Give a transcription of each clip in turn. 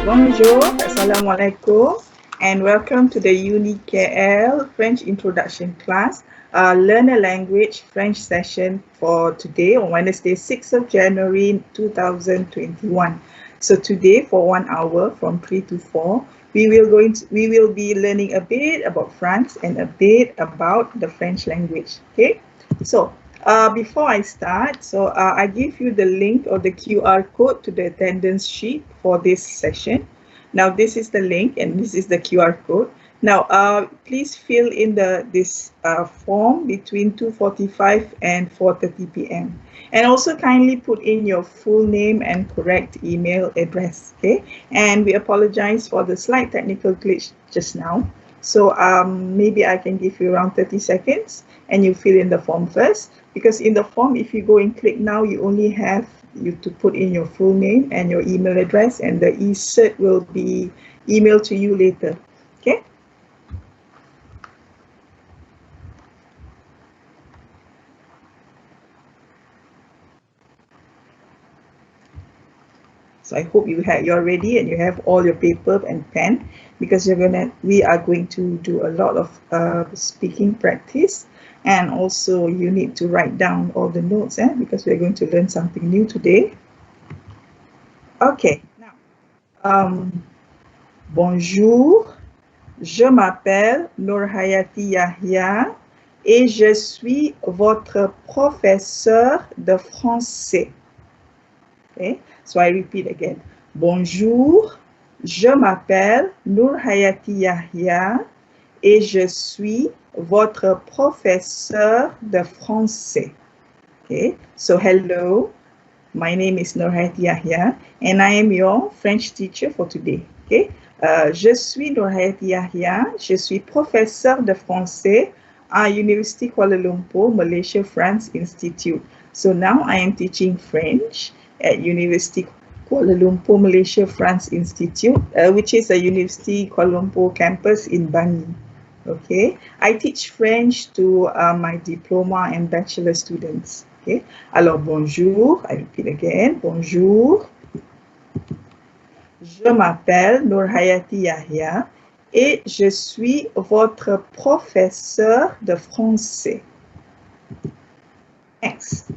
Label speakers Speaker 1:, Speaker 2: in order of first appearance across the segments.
Speaker 1: Bonjour, Assalamualaikum, and welcome to the UniKL French Introduction class, Learn a Language French session for today on Wednesday, 6th of January 2021. So today for 1 hour from 3 to 4, we will be learning a bit about France and a bit about the French language. Okay, so before I start, I give you the link or the QR code to the attendance sheet for this session. Now this is the link and this is the QR code. Now please fill in this form between 2:45 and 4:30 p.m. and also kindly put in your full name and correct email address. Okay, and we apologize for the slight technical glitch just now. So maybe I can give you around 30 seconds and you fill in the form first, because in the form, if you go and click now, you only have to put in your full name and your email address, and the e-cert will be emailed to you later. Okay. So I hope you're ready and you have all your paper and pen, because we are going to do a lot of speaking practice, and also you need to write down all the notes because we're going to learn something new today. Okay, now bonjour, je m'appelle Nourhayati Yahya et je suis votre professeur de français. Okay, so I repeat again. Bonjour, je m'appelle Nourhayati Yahya et je suis votre professeur de français. Okay, so hello, my name is Nourhayati Yahya and I am your French teacher for today. Okay, je suis Nourhayati Yahya, je suis professeur de français à University Kuala Lumpur, Malaysia, France Institute. So now I am teaching French at University Kuala Lumpur, Malaysia, France Institute, which is a University Kuala Lumpur campus in Bangi. Okay, I teach French to my diploma and bachelor students. Okay, alors bonjour, I repeat again, bonjour. Je m'appelle Nourhayati Yahya et je suis votre professeur de français. Next.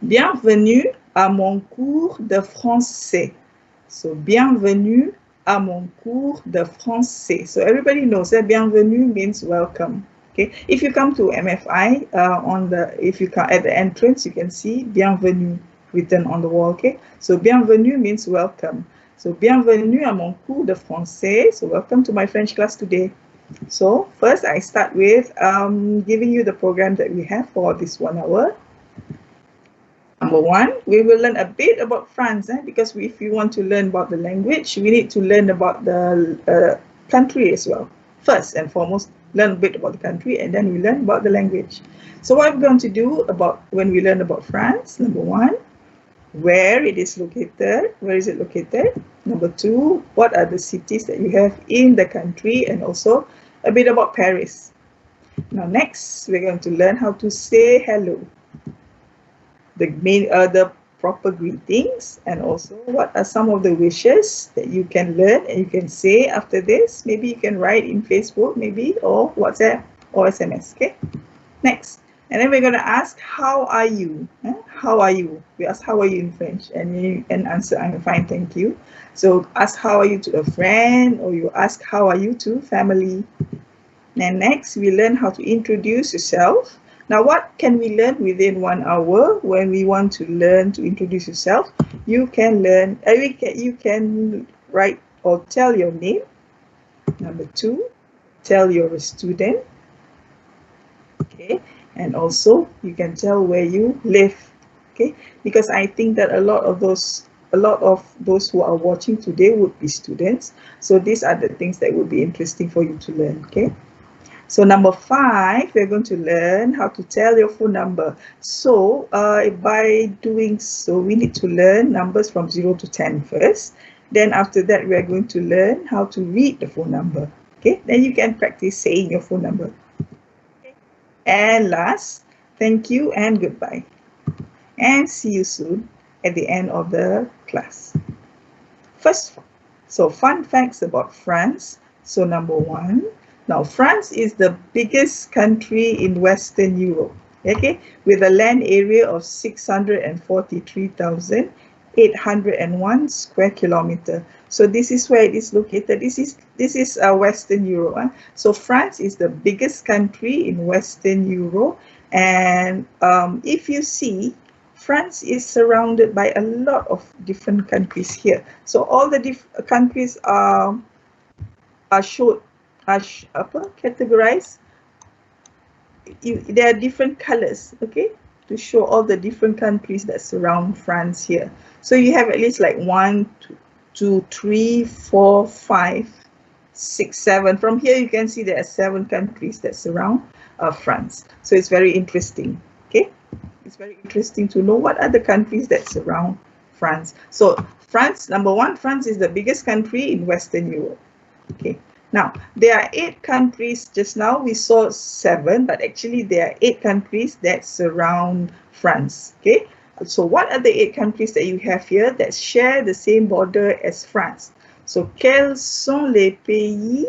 Speaker 1: Bienvenue à mon cours de français. So, bienvenue à mon cours de français. So, everybody knows that bienvenue means welcome. Okay, if you come to MFI, if you come at the entrance, you can see bienvenue written on the wall. Okay, so bienvenue means welcome. So, bienvenue à mon cours de français. So, welcome to my French class today. So, first I start with giving you the program that we have for this 1 hour. Number one, we will learn a bit about France, because if we want to learn about the language, we need to learn about the country as well. First and foremost, learn a bit about the country, and then we learn about the language. So what we're going to do when we learn about France, number one, where it is located, where is it located? Number two, what are the cities that you have in the country, and also a bit about Paris. Now next, we're going to learn how to say hello. The proper greetings, and also what are some of the wishes that you can learn and you can say after this. Maybe you can write in Facebook, maybe, or WhatsApp or SMS. Okay, next, and then we're going to ask, how are you? How are you? We ask, how are you in French, and you can answer, I'm fine, thank you. So ask how are you to a friend, or you ask how are you to family. And next, we learn how to introduce yourself. Now, what can we learn within 1 hour when we want to learn to introduce yourself? You can learn, you can write or tell your name. Number two, tell you're a student. Okay, and also you can tell where you live. Okay, because I think that a lot of those who are watching today would be students. So these are the things that would be interesting for you to learn. Okay. So number 5, we're going to learn how to tell your phone number. So by doing so, we need to learn numbers from 0 to 10 first. Then after that, we are going to learn how to read the phone number. Okay, then you can practice saying your phone number. Okay. And last, thank you and goodbye. And see you soon at the end of the class. First So fun facts about France. So number one, now France is the biggest country in Western Europe, okay, with a land area of 643,801 square kilometer. So this is where it is located. This is Western Europe. So France is the biggest country in Western Europe, and if you see, France is surrounded by a lot of different countries here. So all the countries are showed, categorized. There are different colors, okay, to show all the different countries that surround France here. So you have at least like 1, 2, 3, 4, 5, 6, 7. From here you can see there are 7 countries that surround France. So it's very interesting, okay. It's very interesting to know what are the countries that surround France. So France, number one, France is the biggest country in Western Europe. Okay. Now, there are 8 countries. Just now we saw 7, but actually there are 8 countries that surround France. Okay. So what are the 8 countries that you have here that share the same border as France? So, quels sont les pays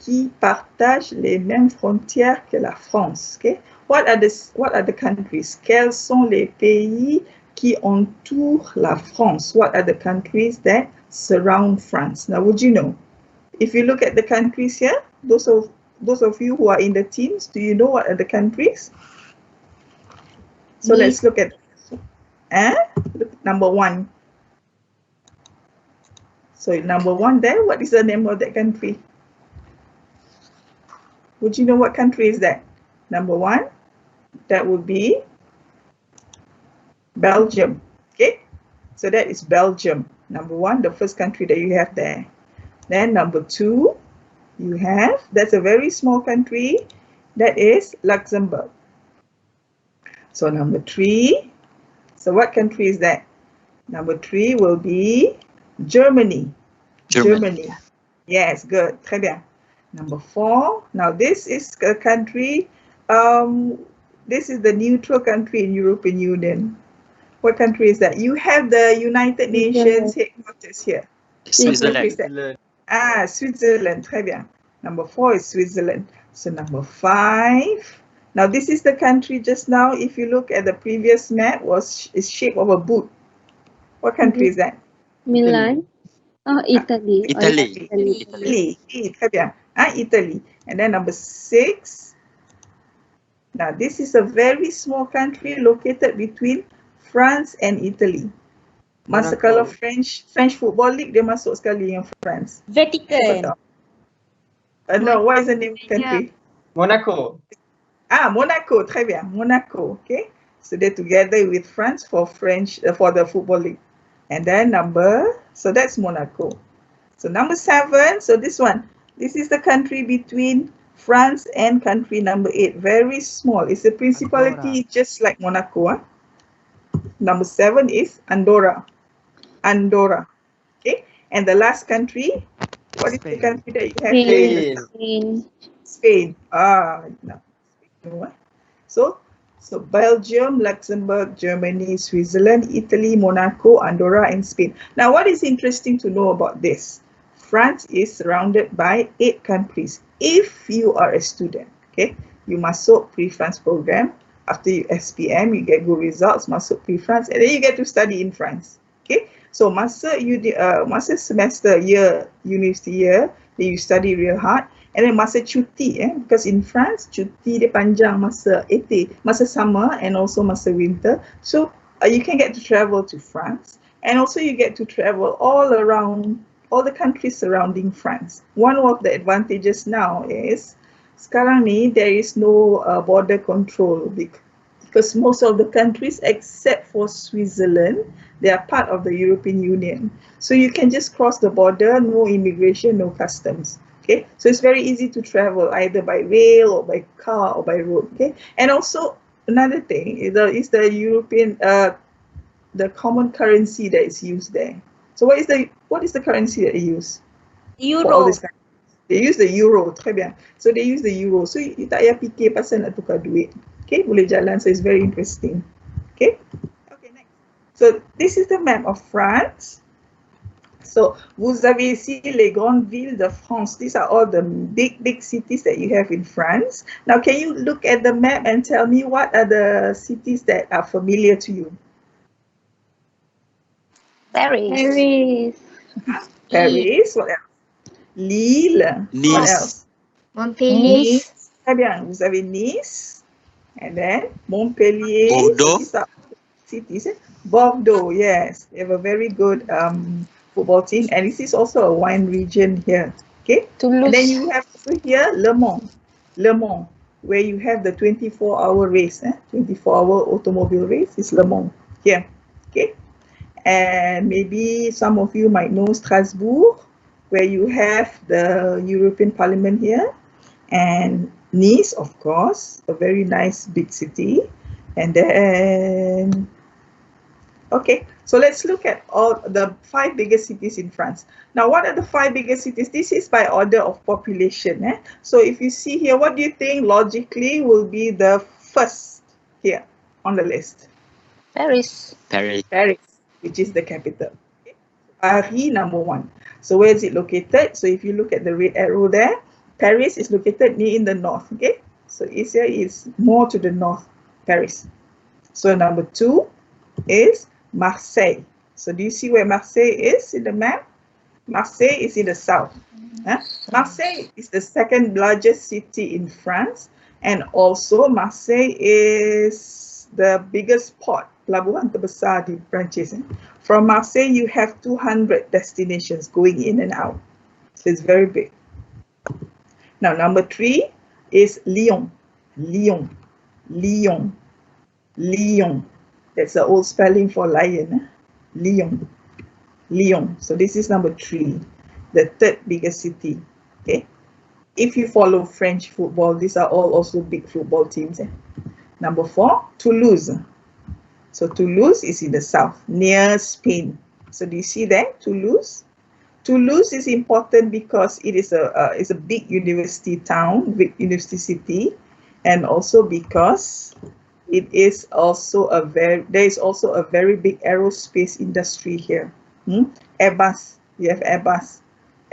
Speaker 1: qui partagent les mêmes frontières que la France? Okay. What are the countries? Quels sont les pays qui entourent la France? What are the countries that surround France? Now, would you know? If you look at the countries here, those of you who are in the teams, do you know what are the countries? So let's look at number 1. So number 1 there, what is the name of that country? Would you know what country is that? Number 1, that would be Belgium. Okay, so that is Belgium. Number 1, the first country that you have there. Then number 2, you have, that's a very small country, that is Luxembourg. So number 3, so what country is that? Number 3 will be Germany. Germany. Yes, good. Très bien. Number 4, now this is a country, this is the neutral country in European Union. What country is that? You have the United Nations headquarters here.
Speaker 2: Switzerland.
Speaker 1: Switzerland. Très bien. Number 4 is Switzerland. So number 5. Now this is the country just now. If you look at the previous map, is shape of a boot. What country is that?
Speaker 3: Milan. Italy.
Speaker 2: Italy.
Speaker 1: Très bien. Italy. And then number 6. Now this is a very small country located between France and Italy. Masa kalau French Football League, dia masuk sekali yang France.
Speaker 3: Vatican.
Speaker 1: No, what is the name of the country?
Speaker 4: Monaco.
Speaker 1: Monaco. Très bien. Monaco. Okay. So they're together with France for the Football League. And then so that's Monaco. So number 7, so this is the country between France and country number 8. Very small. It's a principality just like Monaco. Number 7 is Andorra. Okay. And the last country, what is the country that you have here? Spain. No. So Belgium, Luxembourg, Germany, Switzerland, Italy, Monaco, Andorra, and Spain. Now, what is interesting to know about this? France is surrounded by 8 countries. If you are a student, okay, you masuk pre-France program. After you SPM, you get good results, masuk pre-France, and then you get to study in France. Okay, so masa semester year, university year, then you study real hard. And then masa cuti, because in France, cuti dia panjang masa summer and also masa winter. So you can get to travel to France, and also you get to travel all around, all the countries surrounding France. One of the advantages now is, sekarang ni there is no border control because most of the countries except for Switzerland, they are part of the European Union. So you can just cross the border, no immigration, no customs. Okay, so it's very easy to travel either by rail or by car or by road. Okay, and also another thing is the European the common currency that is used there. So what is the currency that they use?
Speaker 3: Euro.
Speaker 1: They use the euro. Très bien. So they use the euro. So you tak payah fikir pasal nak tukar duit. Okay, boleh jalan. So it's very interesting. Okay. Okay, next. So this is the map of France. So, vous avez ici les grandes villes de France. These are all the big cities that you have in France. Now, can you look at the map and tell me what are the cities that are familiar to you?
Speaker 2: Paris.
Speaker 3: Paris.
Speaker 1: Paris, what else? Lille, what
Speaker 4: Nice.
Speaker 1: else?
Speaker 2: Montpellier.
Speaker 1: Nice. Très bien, vous avez Nice, and then Montpellier. So
Speaker 4: Bordeaux.
Speaker 1: these are cities. Bordeaux, yes, they have a very good football team, and this is also a wine region here. Okay, and then
Speaker 2: Toulouse.
Speaker 1: you have also here Le Mans, where you have the 24-hour race. 24-hour automobile race is Le Mans here. Okay, and maybe some of you might know Strasbourg, where you have the European Parliament here, and Nice, of course, a very nice big city. And then, okay, so let's look at all the 5 biggest cities in France. Now, what are the 5 biggest cities? This is by order of population. So if you see here, what do you think logically will be the first here on the list?
Speaker 2: Paris.
Speaker 4: Paris.
Speaker 1: Paris, which is the capital. Okay. Paris, number 1. So where is it located? So if you look at the red arrow there, Paris is located near in the north. Okay, so Asia is more to the north, Paris. So number 2 is Marseille. So do you see where Marseille is in the map? Marseille is in the south. Marseille is the second largest city in France, and also Marseille is the biggest port, pelabuhan terbesar di Perancis. From Marseille, you have 200 destinations going in and out. So it's very big. Now, number 3 is Lyon. Lyon. Lyon. Lyon. That's the old spelling for lion. Lyon. Lyon. So this is number 3, the third biggest city. Okay. If you follow French football, these are all also big football teams. Number 4, Toulouse. So Toulouse is in the south, near Spain. So do you see that, Toulouse? Toulouse is important because it is a big university town, big university city, and also because it is also there is also a very big aerospace industry here. Airbus, you have Airbus,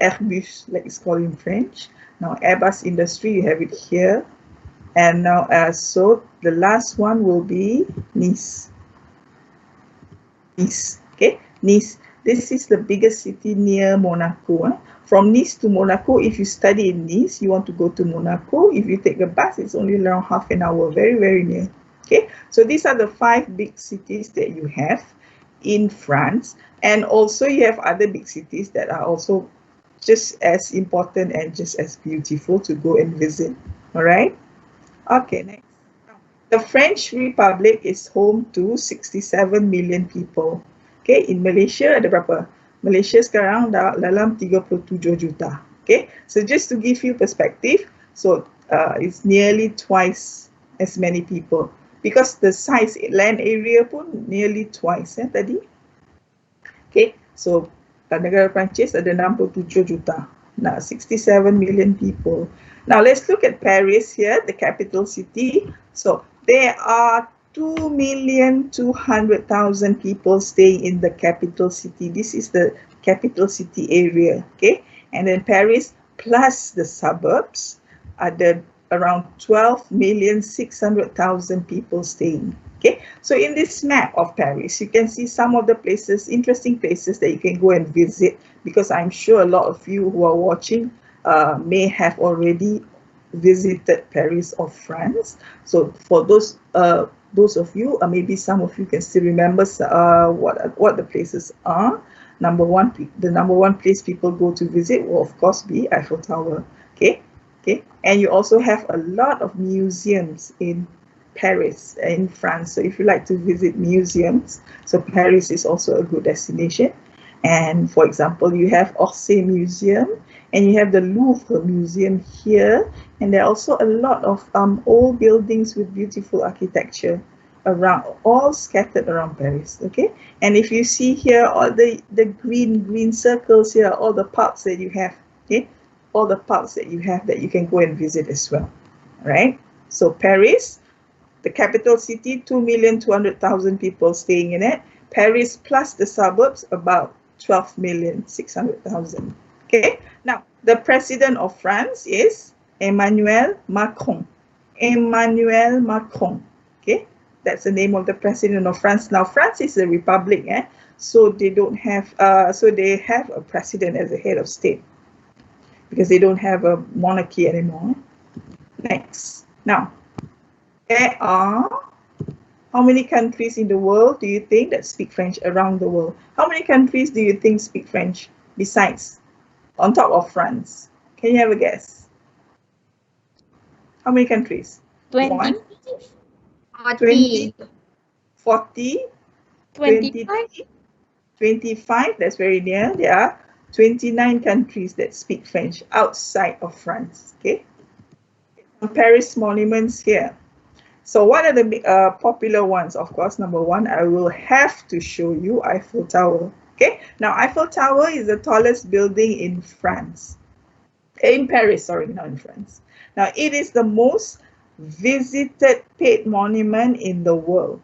Speaker 1: Airbus, like it's called in French. Now Airbus industry, you have it here. And now, so the last one will be Nice. Nice, okay, Nice. This is the biggest city near Monaco. From Nice to Monaco, if you study in Nice, you want to go to Monaco. If you take a bus, it's only around half an hour, very, very near. Okay, so these are the 5 big cities that you have in France. And also you have other big cities that are also just as important and just as beautiful to go and visit. All right. Okay, next. The French Republic is home to 67 million people. Okay, in Malaysia ada berapa? Malaysia sekarang dalam 37 juta. Okay, so just to give you perspective, so it's nearly twice as many people because the size land area pun nearly twice tadi. Okay, so negara Perancis ada 67 juta. Now 67 million people. Now let's look at Paris here, the capital city. So there are 2,200,000 people staying in the capital city. This is the capital city area, okay? And then Paris plus the suburbs are around 12,600,000 people staying. Okay, so in this map of Paris, you can see some of the places, interesting places that you can go and visit, because I'm sure a lot of you who are watching may have already visited Paris or France. So for those of you, maybe some of you can still remember what the places are. The number one place people go to visit will of course be Eiffel Tower. Okay, and you also have a lot of museums in Paris, in France. So if you like to visit museums, so Paris is also a good destination. And for example, you have Orsay Museum and you have the Louvre Museum here. And there are also a lot of old buildings with beautiful architecture around, all scattered around Paris. Okay, and if you see here all the green circles here, all the parks that you have, okay, all the parks that you have that you can go and visit as well. All right, so Paris, the capital city, 2,200,000 people staying in it. Paris plus the suburbs, about 12,600,000. Okay, now the president of France is Emmanuel Macron. Emmanuel Macron. Okay, that's the name of the president of France. Now France is a republic, so they don't have so they have a president as a head of state because they don't have a monarchy anymore. Next, now there are how many countries in the world do you think that speak French around the world? How many countries do you think speak French besides, on top of France? Can you have a guess? How many countries?
Speaker 3: 20,
Speaker 1: 1,
Speaker 2: 40.
Speaker 1: 20, 40,
Speaker 3: 25,
Speaker 1: 23, 25, that's very near. There are 29 countries that speak French outside of France. Okay. Paris monuments here. So what are the popular ones? Of course, number one, I will have to show you Eiffel Tower. Okay. Now, Eiffel Tower is the tallest building in France. In Paris, sorry, not in France. Now, it is the most visited paid monument in the world.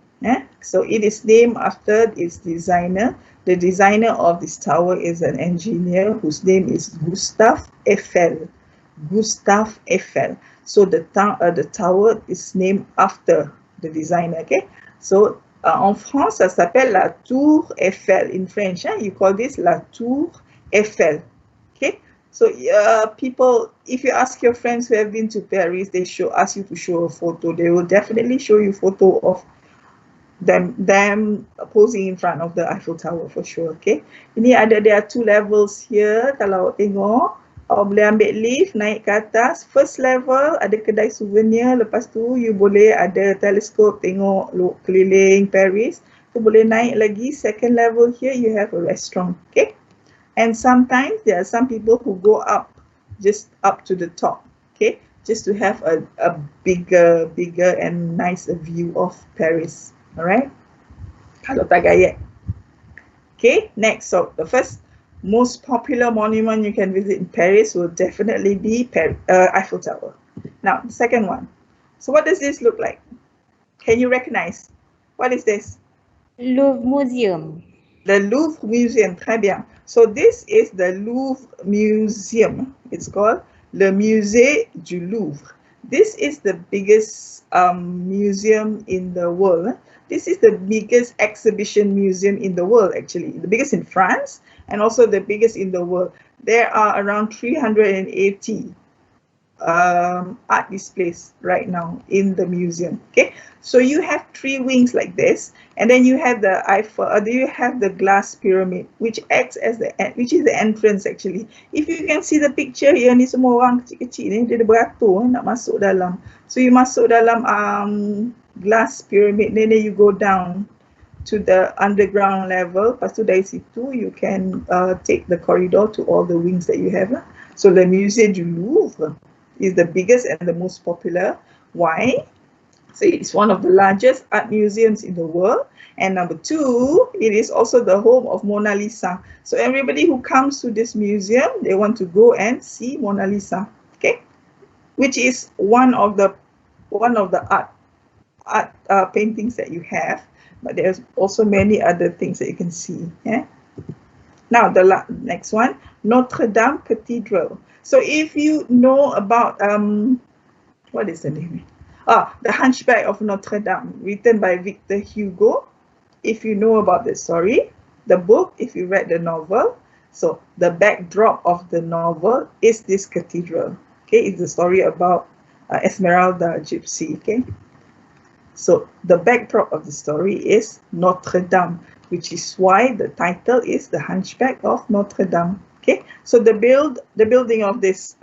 Speaker 1: So it is named after its designer. The designer of this tower is an engineer whose name is Gustave Eiffel. Gustave Eiffel. So the tower is named after the designer. Okay. So en France, ça s'appelle la Tour Eiffel. In French, you call this la Tour Eiffel. Okay. So people, if you ask your friends who have been to Paris, they ask you to show a photo. They will definitely show you a photo of them posing in front of the Eiffel Tower for sure. Okay. Ini there are two levels here. Kalau awak tengok, awak boleh ambil lift naik ke atas. First level ada kedai souvenir. Lepas tu you boleh ada teleskop tengok keliling Paris. Tu boleh naik lagi. Second level here you have a restaurant. Okay. And sometimes there are some people who go up, just up to the top, okay, just to have a bigger and nicer view of Paris. All right. Kalau tak gaya. Okay, next. So the first most popular monument you can visit in Paris will definitely be Eiffel Tower. Now, the second one. So what does this look like? Can you recognize? What is this?
Speaker 3: Louvre Museum.
Speaker 1: The Louvre Museum, très bien. So this is the Louvre Museum. It's called Le Musée du Louvre. This is the biggest museum in the world. This is the biggest exhibition museum in the world, actually. The biggest in France and also the biggest in the world. There are around 380 art displays right now in the museum. Okay, so you have three wings like this, and then you have the Eiffel. You have the glass pyramid, which acts as the entrance actually. If you can see the picture here, ni semua orang kecil-kecil ni dia ada beratur nak masuk dalam. So you masuk dalam glass pyramid, then you go down to the underground level. Lepas tu dari situ you can take the corridor to all the wings that you have. So the Musée du Louvre is the biggest and the most popular. Why? So it's one of the largest art museums in the world. And number two, it is also the home of Mona Lisa. So everybody who comes to this museum, they want to go and see Mona Lisa. Okay, which is one of the art paintings that you have. But there's also many other things that you can see. Yeah. Now the next one, Notre Dame Cathedral. So if you know about what is the name? The Hunchback of Notre Dame, written by Victor Hugo. If you know about the story, the book, if you read the novel, so the backdrop of the novel is this cathedral. Okay, it's the story about Esmeralda Gypsy. Okay, so the backdrop of the story is Notre Dame, which is why the title is The Hunchback of Notre Dame. Okay, so the building of this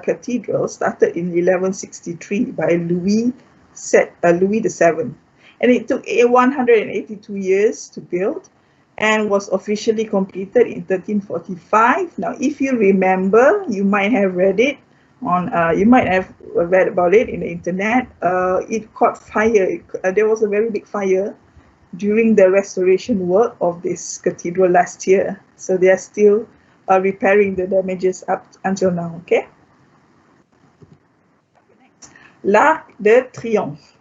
Speaker 1: cathedral started in 1163 by Louis VII, and it took 182 years to build, and was officially completed in 1345. Now, if you remember, you might have read it on, you might have read about it in the internet. It caught fire. There was a very big fire during the restoration work of this cathedral last year. So they are still repairing the damages up until now, okay? L'Arc de Triomphe.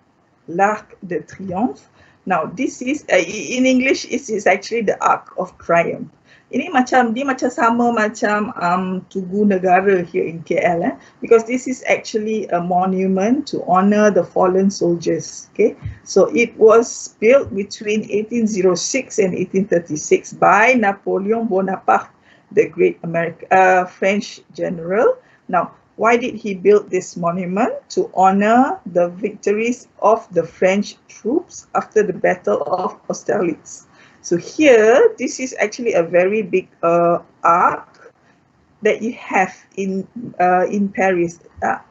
Speaker 1: L'Arc de Triomphe. Now, this is in English. It is actually the Arc of Triumph. Ini dia macam sama macam Tugu Negara here in KL, because this is actually a monument to honor the fallen soldiers. Okay, so it was built between 1806 and 1836 by Napoleon Bonaparte, the great French general. Now, why did he build this monument? To honor the victories of the French troops after the Battle of Austerlitz. So here, this is actually a very big arc that you have in Paris,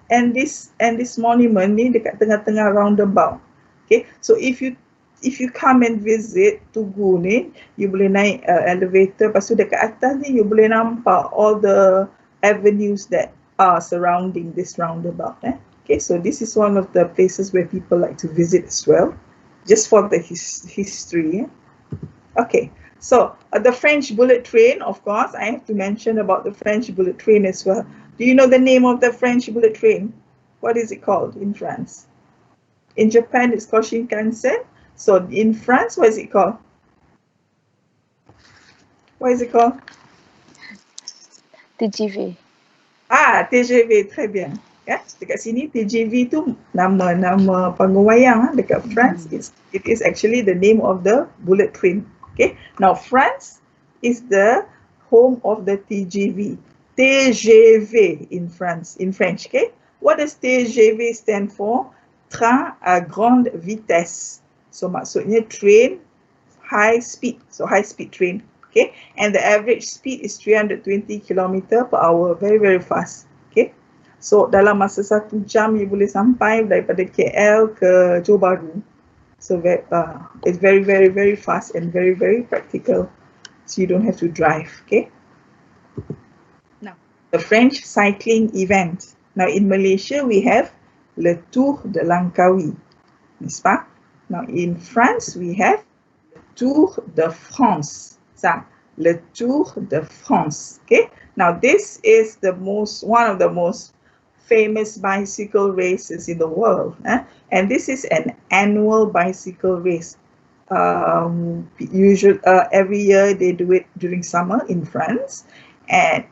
Speaker 1: and this monument ni dekat tengah-tengah roundabout. Okay, so if you come and visit Tugu ni, you boleh naik elevator, lepas tu dekat atas ni you boleh nampak all the avenues that surrounding this roundabout. Okay, so this is one of the places where people like to visit as well, just for the history. Okay, so the French bullet train, of course, I have to mention about the French bullet train as well. Do you know the name of the French bullet train? What is it called in France? In Japan, it's called Shinkansen. So in France, what is it called? What is it called?
Speaker 2: TGV.
Speaker 1: TGV, très bien. Ya, dekat sini TGV tu nama panggung wayang. Dekat France, it is actually the name of the bullet train. Okay, now France is the home of the TGV. TGV in France, in French. Okay, what does TGV stand for? Train à grande vitesse. So maksudnya train high speed. So high speed train. Okay, and the average speed is 320 km per hour. Very, very fast. Okay, so dalam masa 1 jam you boleh sampai daripada KL ke Johor Bahru. So it's very, very, very fast and very, very practical. So you don't have to drive. Okay. Now, the French cycling event. Now in Malaysia we have Le Tour de Langkawi. N'est-ce pas? Now in France we have Tour de France. Ça, Le Tour de France. Okay. Now this is one of the most famous bicycle races in the world, and this is an annual bicycle race. Every year they do it during summer in France, and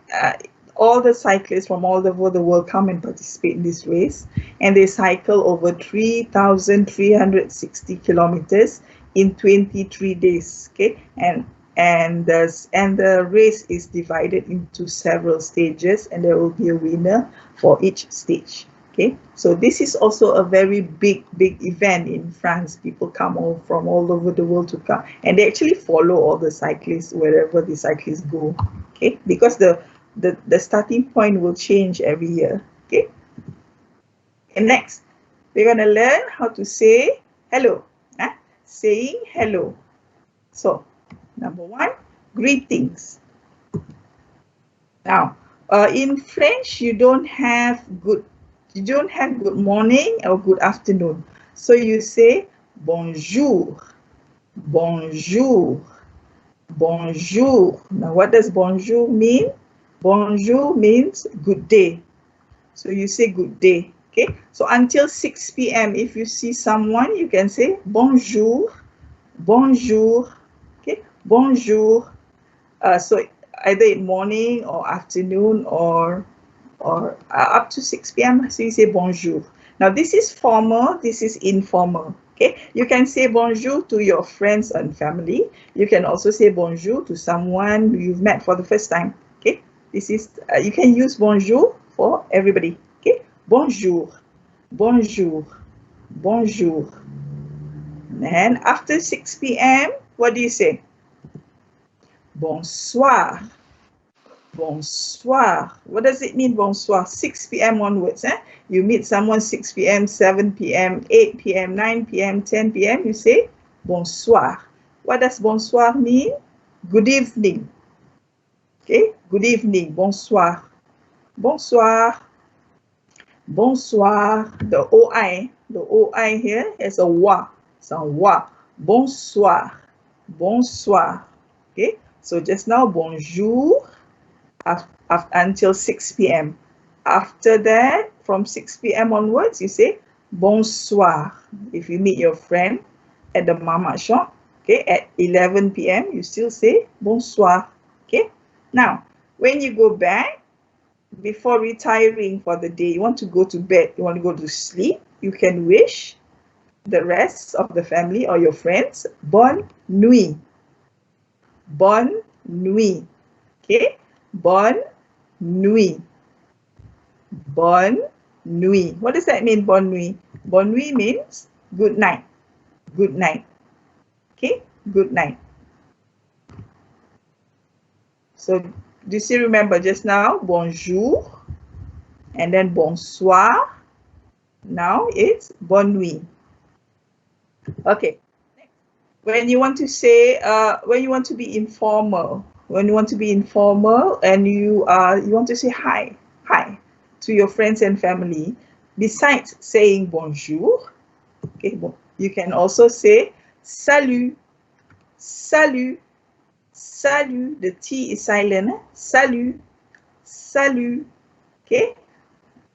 Speaker 1: all the cyclists from all over the world come and participate in this race, and they cycle over 3,360 kilometers in 23 days. Okay, and the race is divided into several stages, and there will be a winner for each stage. Okay, so this is also a very big event in France. People come from all over the world to come, and they actually follow all the cyclists wherever the cyclists go. Okay, because the starting point will change every year. Okay, and next we're going to learn how to say hello. Saying hello. So number 1, greetings. Now, in French, you don't have good morning or good afternoon. So you say bonjour, bonjour, bonjour. Now, what does bonjour mean? Bonjour means good day. So you say good day. Okay. So until 6 p.m., if you see someone, you can say bonjour, bonjour. Okay. Bonjour. So either in morning or afternoon or up to 6 p.m. So you say bonjour. Now this is formal, this is informal. Okay, you can say bonjour to your friends and family. You can also say bonjour to someone you've met for the first time. Okay, this is you can use bonjour for everybody. Okay, bonjour, bonjour, bonjour. And after 6 p.m., what do you say? Bonsoir. Bonsoir. What does it mean, bonsoir? 6 p.m. onwards. You meet someone 6 p.m., 7 p.m., 8 p.m., 9 p.m., 10 p.m. You say bonsoir. What does bonsoir mean? Good evening. Okay, good evening. Bonsoir. Bonsoir. Bonsoir. The OI here is a wa. It's a wa. Bonsoir. Bonsoir. Okay, so just now, bonjour until 6 p.m. After that, from 6 p.m. onwards, you say bonsoir. If you meet your friend at the mama shop, okay, at 11 p.m., you still say bonsoir, okay? Now, when you go back, before retiring for the day, you want to go to bed, you want to go to sleep, you can wish the rest of the family or your friends bonne nuit. Bonne nuit. Okay? Bonne nuit. Bonne nuit. What does that mean, bonne nuit? Bonne nuit means good night. Good night. Okay? Good night. So, do you still remember just now? Bonjour. And then bonsoir. Now it's bonne nuit. Okay. When you want to say, when you want to be informal, and you want to say hi to your friends and family, besides saying bonjour, okay, you can also say salut, salut, salut. The T is silent. Salut, salut. Okay,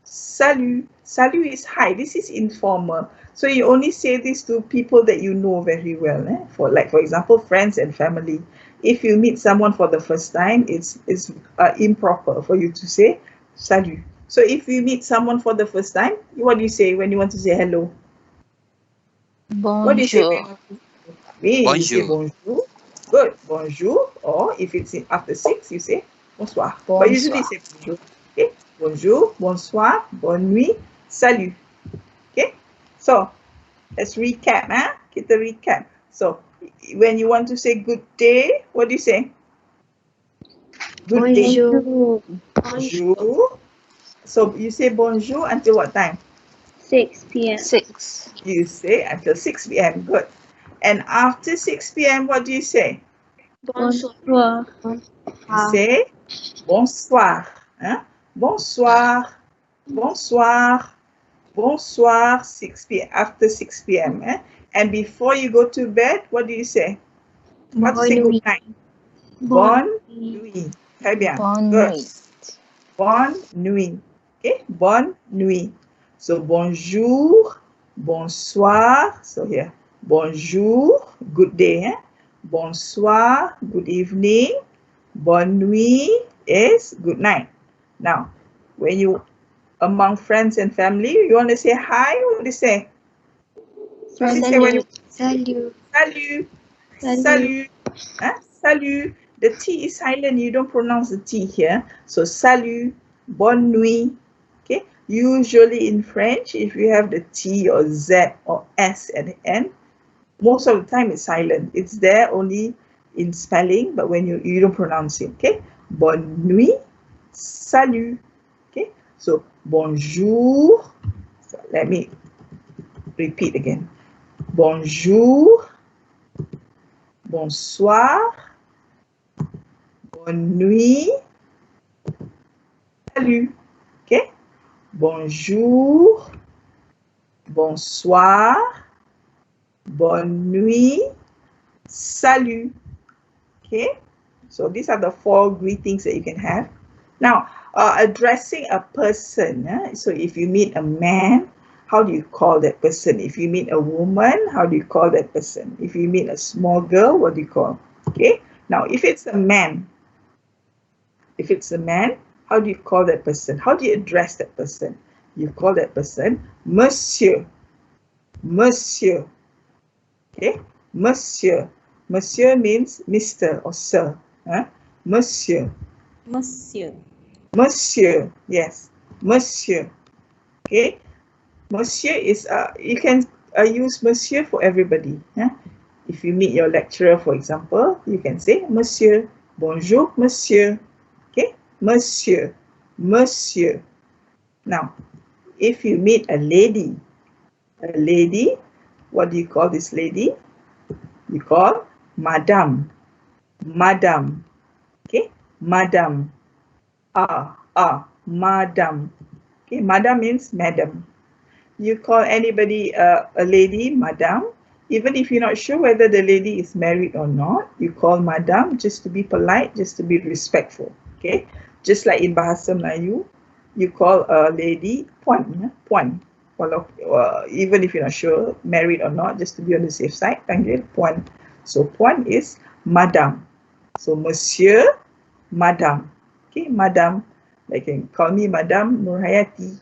Speaker 1: salut. Salut is hi. This is informal. So you only say this to people that you know very well. For example, friends and family. If you meet someone for the first time, it's improper for you to say salut. So if you meet someone for the first time, what do you say when you want to say hello? What do you say?
Speaker 2: Bonjour.
Speaker 1: You say
Speaker 4: Bonjour.
Speaker 1: bonjour. Good, bonjour. Or if it's after 6, you say bonsoir. But usually
Speaker 2: Bonsoir.
Speaker 1: say bonjour. Okay, bonjour, bonsoir, bonne nuit, salut. Okay, so let's recap. Kita recap. So when you want to say good day, what do you say? Good day.
Speaker 3: Bonjour.
Speaker 1: Bonjour. So you say bonjour until what time?
Speaker 3: 6 p.m.
Speaker 2: 6.
Speaker 1: You say until 6 p.m. Good. And after 6 p.m., what do you say?
Speaker 3: Bonsoir.
Speaker 1: You say bonsoir. Bonsoir. Bonsoir. Bonsoir. 6 p.m. After 6 p.m. And before you go to bed, what do you say? How to say good night? Bonne nuit. Très bien.
Speaker 2: Bonne
Speaker 1: Good.
Speaker 2: nuit.
Speaker 1: Bonne nuit. Okay, bonne nuit. So bonjour, bonsoir. So here, bonjour, good day. Bonsoir, good evening. Bonne nuit is good night. Now, when you among friends and family, you want to say hi, what do you say? What do you say when you
Speaker 3: Salut.
Speaker 1: salut? Salut. Salut. The T is silent. You don't pronounce the T here. So salut, bonne nuit. Okay. Usually in French, if you have the T or Z or S at the end, most of the time it's silent. It's there only in spelling, but when you don't pronounce it. Okay. Bonne nuit. Salut. Okay. So bonjour. So let me repeat again. Bonjour. Bonsoir. Bonne nuit. Salut. Okay. Bonjour. Bonsoir. Bonne nuit. Salut. Okay. So these are the 4 greetings that you can have. Now, addressing a person. So if you meet a man, how do you call that person? If you meet a woman, how do you call that person? If you meet a small girl, what do you call? Okay. Now, if it's a man, how do you call that person? How do you address that person? You call that person Monsieur. Monsieur. Okay? Monsieur. Monsieur means Mr. or Sir. Monsieur.
Speaker 3: Monsieur.
Speaker 1: Monsieur. Yes. Monsieur. Okay? Monsieur is, you can use Monsieur for everybody. If you meet your lecturer, for example, you can say Monsieur. Bonjour, Monsieur. Okay? Monsieur. Monsieur. Now, if you meet a lady, what do you call this lady? You call Madame. Madame. Okay? Madame. Madame. Okay, Madame means madam. You call anybody a lady, Madame. Even if you're not sure whether the lady is married or not, you call Madame just to be polite, just to be respectful. Okay? Just like in Bahasa Melayu, you call a lady Puan. Puan. even if you're not sure, married or not, just to be on the safe side, panggil puan. So puan is madam. So monsieur, madam. Okay, madam. They can call me Madam Nurhayati.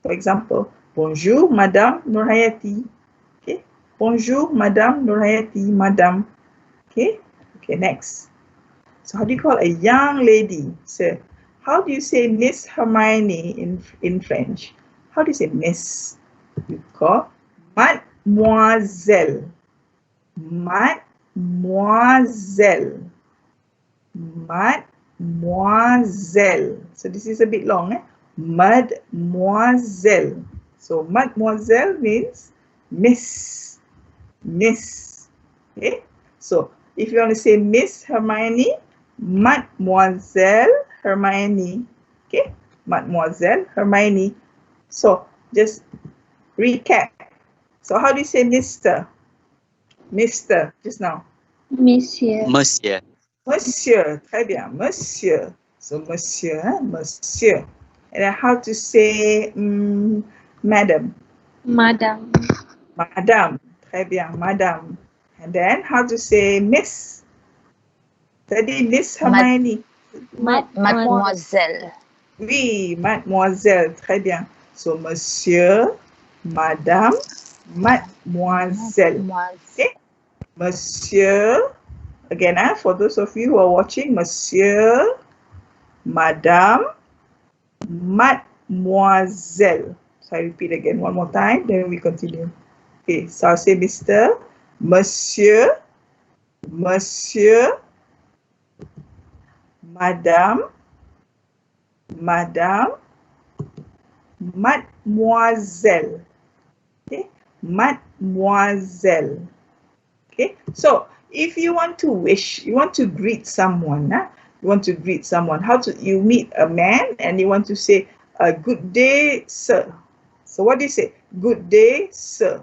Speaker 1: For example, bonjour, Madame Nurhayati. Okay, bonjour, Madame Nurhayati, Madam. Okay, next. So how do you call a young lady? So how do you say Miss Hermione in French? How do you say Miss? You call Mademoiselle. Mademoiselle. Mademoiselle. So this is a bit long, eh? Mademoiselle. So mademoiselle means Miss. Miss. Okay? So if you want to say Miss Hermione, Mademoiselle Hermione. Okay? Mademoiselle Hermione. So just recap. So how do you say Mr.? Mr. just now.
Speaker 3: Monsieur.
Speaker 4: Monsieur.
Speaker 1: Monsieur, très bien, monsieur. So monsieur, monsieur. And then how to say madam?
Speaker 3: Madam.
Speaker 1: Madam, très bien, madam. And then how to say miss? Tadi Miss Hermione.
Speaker 2: Mademoiselle.
Speaker 1: Oui, mademoiselle, très bien. So monsieur, madame, mademoiselle. Okay? Monsieur, again, for those of you who are watching, monsieur, madame, mademoiselle. So I repeat again one more time, then we continue. Okay, so I'll say Mr., monsieur, monsieur, madame, madame, mademoiselle. Okay, mademoiselle. Okay, so if you want to wish, you want to greet someone, you want to greet someone, you meet a man and you want to say, good day, sir. So what do you say? Good day, sir.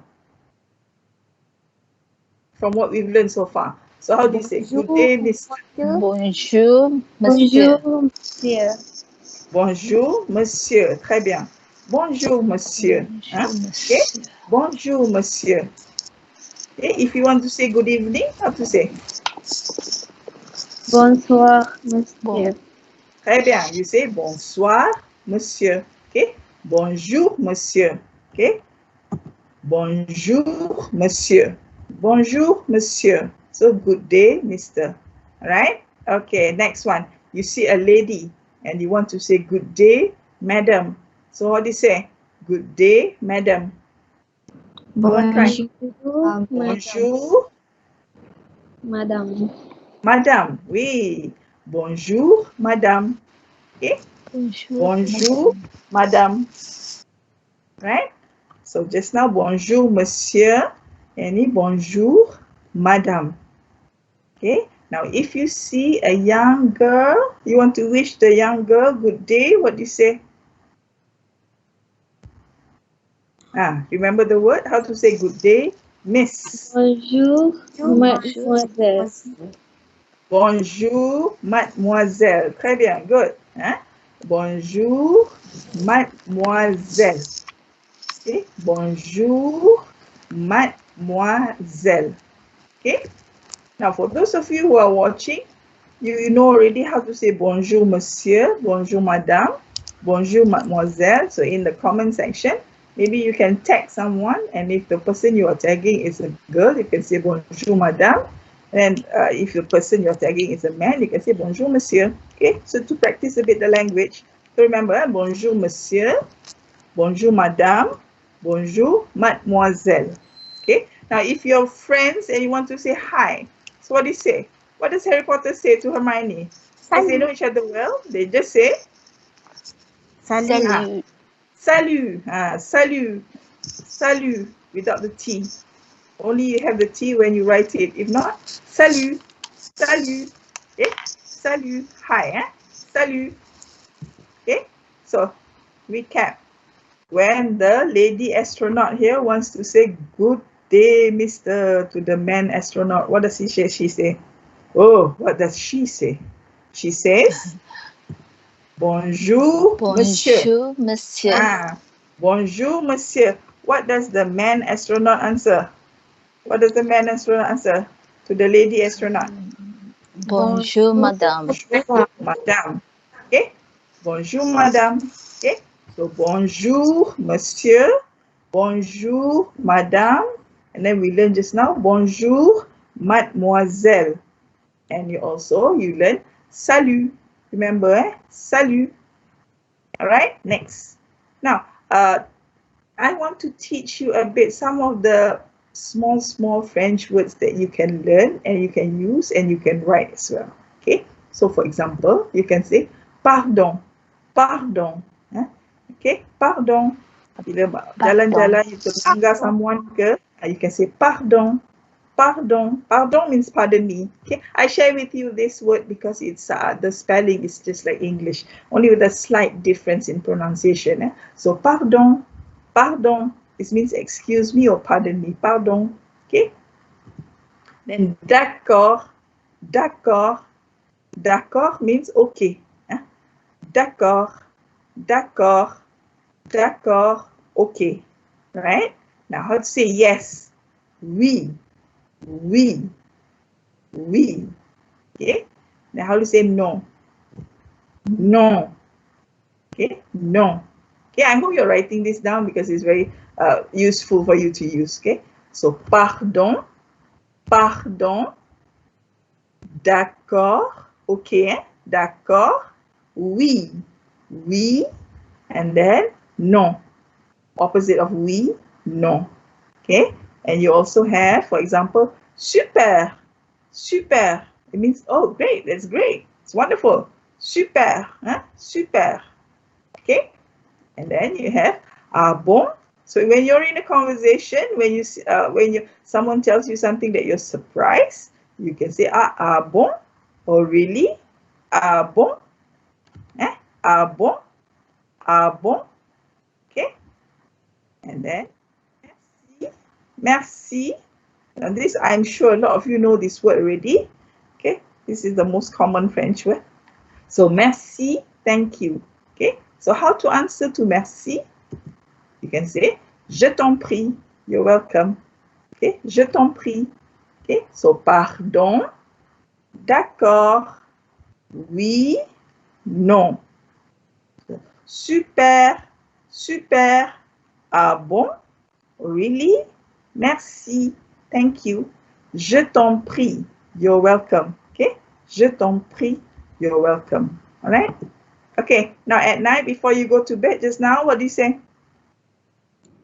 Speaker 1: From what we've learned so far. So how do you say? Good day, Miss.
Speaker 2: Bonjour, monsieur.
Speaker 3: Bonjour, monsieur.
Speaker 1: Bonjour, monsieur. Très bien. Bonjour, monsieur. Okay? Bonjour, monsieur. Okay? If you want to say good evening, how to say?
Speaker 3: Bonsoir, monsieur.
Speaker 1: Très bien. You say bonsoir, monsieur. Okay? Bonjour, monsieur. Okay? Bonjour, monsieur. Bonjour, monsieur. So good day, mister. All right? Okay, next one. You see a lady and you want to say good day, madam. So what do you say? Good day, madam.
Speaker 3: Bonjour,
Speaker 1: Bonjour,
Speaker 3: madame.
Speaker 1: madame. Oui. Bonjour, madame. Okay? Bonjour, madame. Right? So just now, bonjour, monsieur. And bonjour, madame. Okay? Now, if you see a young girl, you want to wish the young girl good day, what do you say? Remember the word? How to say good day? Miss.
Speaker 3: Bonjour, mademoiselle.
Speaker 1: Bonjour, mademoiselle. Très bien, good. Bonjour, mademoiselle. Okay? Bonjour, mademoiselle. Okay? Now, for those of you who are watching, you know already how to say bonjour, monsieur, bonjour, madame, bonjour, mademoiselle. So in the comment section, maybe you can tag someone, and if the person you are tagging is a girl, you can say bonjour, madame. And if the person you're tagging is a man, you can say bonjour, monsieur. Okay, so to practice a bit the language, so remember, bonjour, monsieur, bonjour, madame, bonjour, mademoiselle. Okay, now if you're friends and you want to say hi, so what do you say? What does Harry Potter say to Hermione? Because they know each other well, they just say
Speaker 2: Salut.
Speaker 1: salut. Salut. Salut without the T. Only you have the T when you write it. If not, salut. Salut. Okay? Salut. Hi. Salut. Okay? So, recap. When the lady astronaut here wants to say good day, mister, to the man astronaut, what does she say? Oh, what does she say? She says, bonjour, monsieur.
Speaker 2: Bonjour, monsieur.
Speaker 1: Bonjour, monsieur. what does the man astronaut answer? What does the man astronaut answer to the lady astronaut?
Speaker 2: Bonjour, madame.
Speaker 1: Bonjour, madame. Okay. Bonjour, madame. Okay. So bonjour, monsieur. Bonjour, madame. And then we learned just now, bonjour, mademoiselle. And you learn salut. Remember, salut. All right, next. Now, I want to teach you a bit some of the small French words that you can learn and you can use and you can write as well. Okay, so for example, you can say pardon, pardon. Okay, pardon. Bila jalan-jalan you terlanggar someone ke, you can say pardon, pardon. Pardon means pardon me. Okay, I share with you this word because it's the spelling is just like English, only with a slight difference in pronunciation. So pardon, pardon. It means excuse me or pardon me. Pardon. Okay. Then d'accord, d'accord, d'accord means okay. D'accord, d'accord, d'accord, okay. Right? Now how to say yes? Oui, oui, oui. Okay. Now how to say no? No. Okay. No. Okay. I hope you're writing this down because it's very useful for you to use. Okay. So pardon, pardon, d'accord. Okay. D'accord. Oui, oui, and then non. Opposite of oui, non. Okay. And you also have, for example, super, super. It means, oh, great, that's great. It's wonderful. Super, super. Okay. And then you have bon. So when you're in a conversation, when someone tells you something that you're surprised, you can say bon, or really, bon, bon, bon. Okay. And then merci, merci. Now this, I'm sure a lot of you know this word already. Okay, this is the most common French word. So merci, thank you. Okay, so how to answer to merci? You can say je t'en prie, you're welcome. Okay, je t'en prie. Okay, so pardon, d'accord, oui, non. Super, super, bon, really, merci, thank you. Je t'en prie, you're welcome. Okay, je t'en prie, you're welcome. All right. Okay, now at night before you go to bed, just now, what do you say?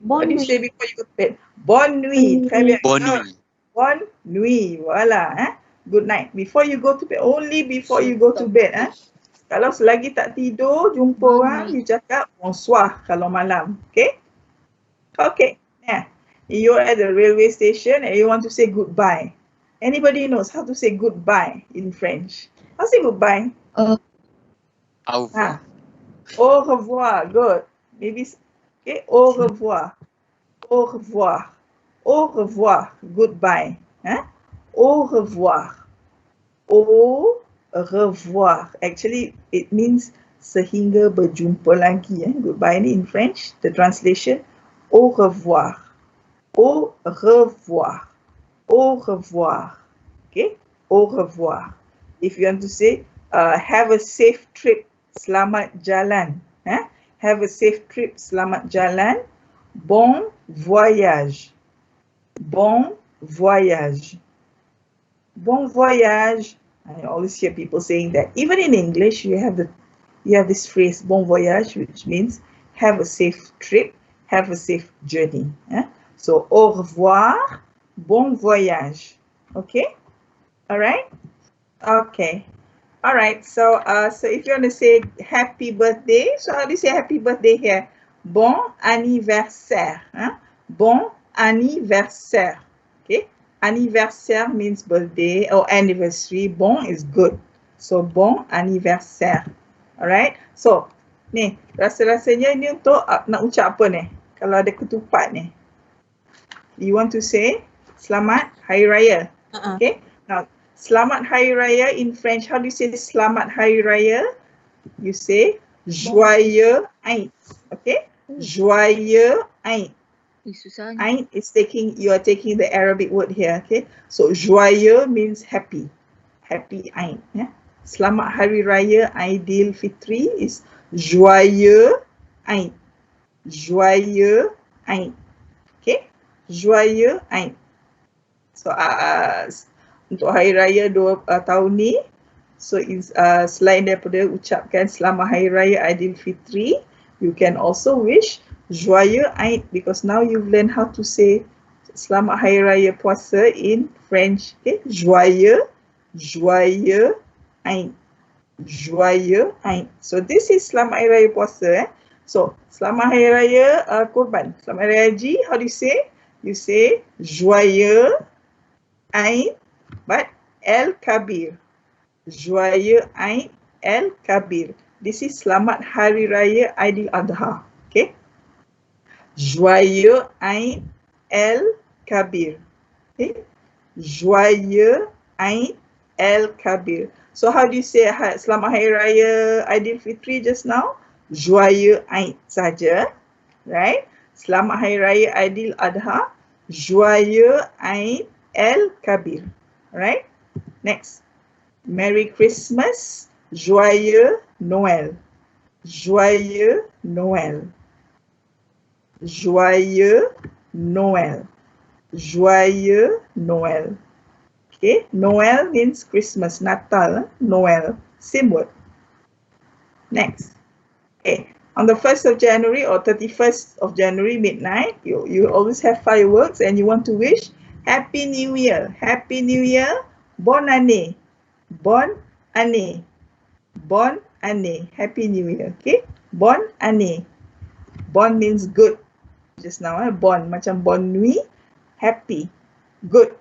Speaker 1: What do you say before you go to bed? Bonne nuit. Très bien.
Speaker 4: Bonne nuit.
Speaker 1: Bonne nuit. Voilà. Good night. Before you go to bed. Only before you go to bed. Kalau selagi tak tidur, jumpa orang, you cakap bonsoir kalau malam. Okay? Okay. Yeah. You're at the railway station and you want to say goodbye. Anybody knows how to say goodbye in French? How to say goodbye?
Speaker 4: Au revoir.
Speaker 1: Au revoir. Good. Maybe. Okay. Au revoir. Au revoir. Au revoir. Goodbye. Au revoir. Au revoir. Actually, it means sehingga berjumpa lagi. Goodbye ni in French, the translation, au revoir. Au revoir. Au revoir. Okay? Au revoir. If you want to say, have a safe trip, selamat jalan. Have a safe trip, selamat jalan. Bon voyage. Bon voyage. Bon voyage. I always hear people saying that. Even in English, you have this phrase bon voyage, which means have a safe trip, have a safe journey. So au revoir, bon voyage. Okay? All right? Okay. All right. So if you want to say happy birthday, so how do you say happy birthday here? Bon anniversaire. Bon anniversaire. Okay? Anniversaire means birthday or anniversary. Bon is good. So bon anniversaire. Alright. So ni rasa-rasanya ni untuk nak ucap apa ni? Kalau ada ketupat ni. You want to say Selamat Hari Raya. Okay. Now Selamat Hari Raya in French. How do you say Selamat Hari Raya? You say Joyeux Aït. Okay. Joyeux Aït.
Speaker 2: Susahnya.
Speaker 1: Ain is you are taking the Arabic word here, okay? So joyeux means happy. Happy Ain. Yeah? Selamat Hari Raya Aidilfitri is joyeux Ain. Joyeux Ain. Okay? Joyeux Ain. So untuk Hari Raya tahun ni, so selain daripada ucapkan Selamat Hari Raya Aidilfitri, you can also wish Joyeux Aid, because now you've learned how to say Selamat Hari Raya Puasa in French. Okay? Joyeux, Joyeux Aid. Joyeux Aid. So this is Selamat Hari Raya Puasa. So Selamat Hari Raya Kurban. Selamat Hari Raya Haji, how do you say? You say Joyeux Aid, but El Kabir. Joyeux Aid El Kabir. This is Selamat Hari Raya Aidil Adha. Okay? Joyeux Aid El Kabir. Okay? Joyeux Aid El Kabir. So how do you say Selamat Hari Raya Aidilfitri just now? Joyeux Aid saja, right? Selamat Hari Raya Aidil Adha, Joyeux Aid El Kabir, right? Next. Merry Christmas, Joyeux Noël. Joyeux Noël. Joyeux Noël. Joyeux Noël. Okay, Noel means Christmas, Natal, Noel, same word. Next. Okay, on the 1st of January or 31st of January midnight, you always have fireworks and you want to wish Happy New Year. Happy New Year, Bonne année. Bonne année. Bonne année. Happy New Year. Okay, Bonne année. Bonne means good. Just now, bonne, macam bonne nuit, happy, good.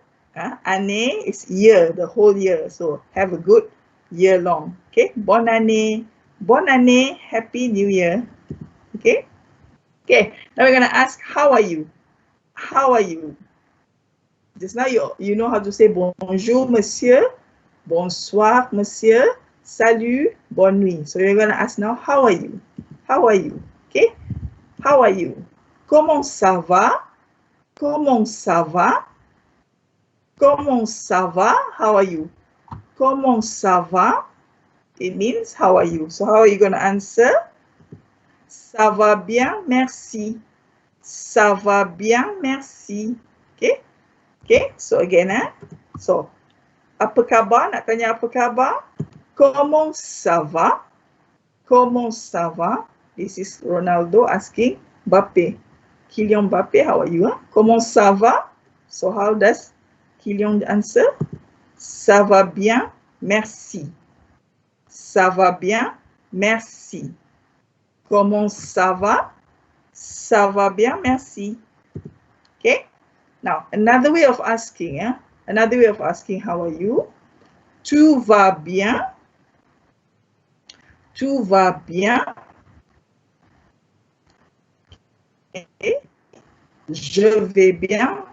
Speaker 1: Année is year, the whole year. So have a good year long. Okay, bonne année. Bonne année, happy new year. Okay. Okay, now we're going to ask, how are you? How are you? Just now you know how to say bonjour, monsieur. Bonsoir, monsieur. Salut, bonne nuit. So you're going to ask now, how are you? How are you? Okay. How are you? Comment ça va? Comment ça va? Comment ça va? How are you? Comment ça va? It means how are you? So how are you going to answer? Ça va bien, merci. Ça va bien, merci. Okay? Okay, so again, so apa khabar? Nak tanya apa khabar? Comment ça va? Comment ça va? This is Ronaldo asking Mbappe. Kylian Mbappe, how are you? Comment ça va? So how does Kylian answer? Ça va bien, merci. Ça va bien, merci. Comment ça va? Ça va bien, merci. Okay? Now, another way of asking, how are you? Tout va bien. Tout va bien. Okay. Je vais bien,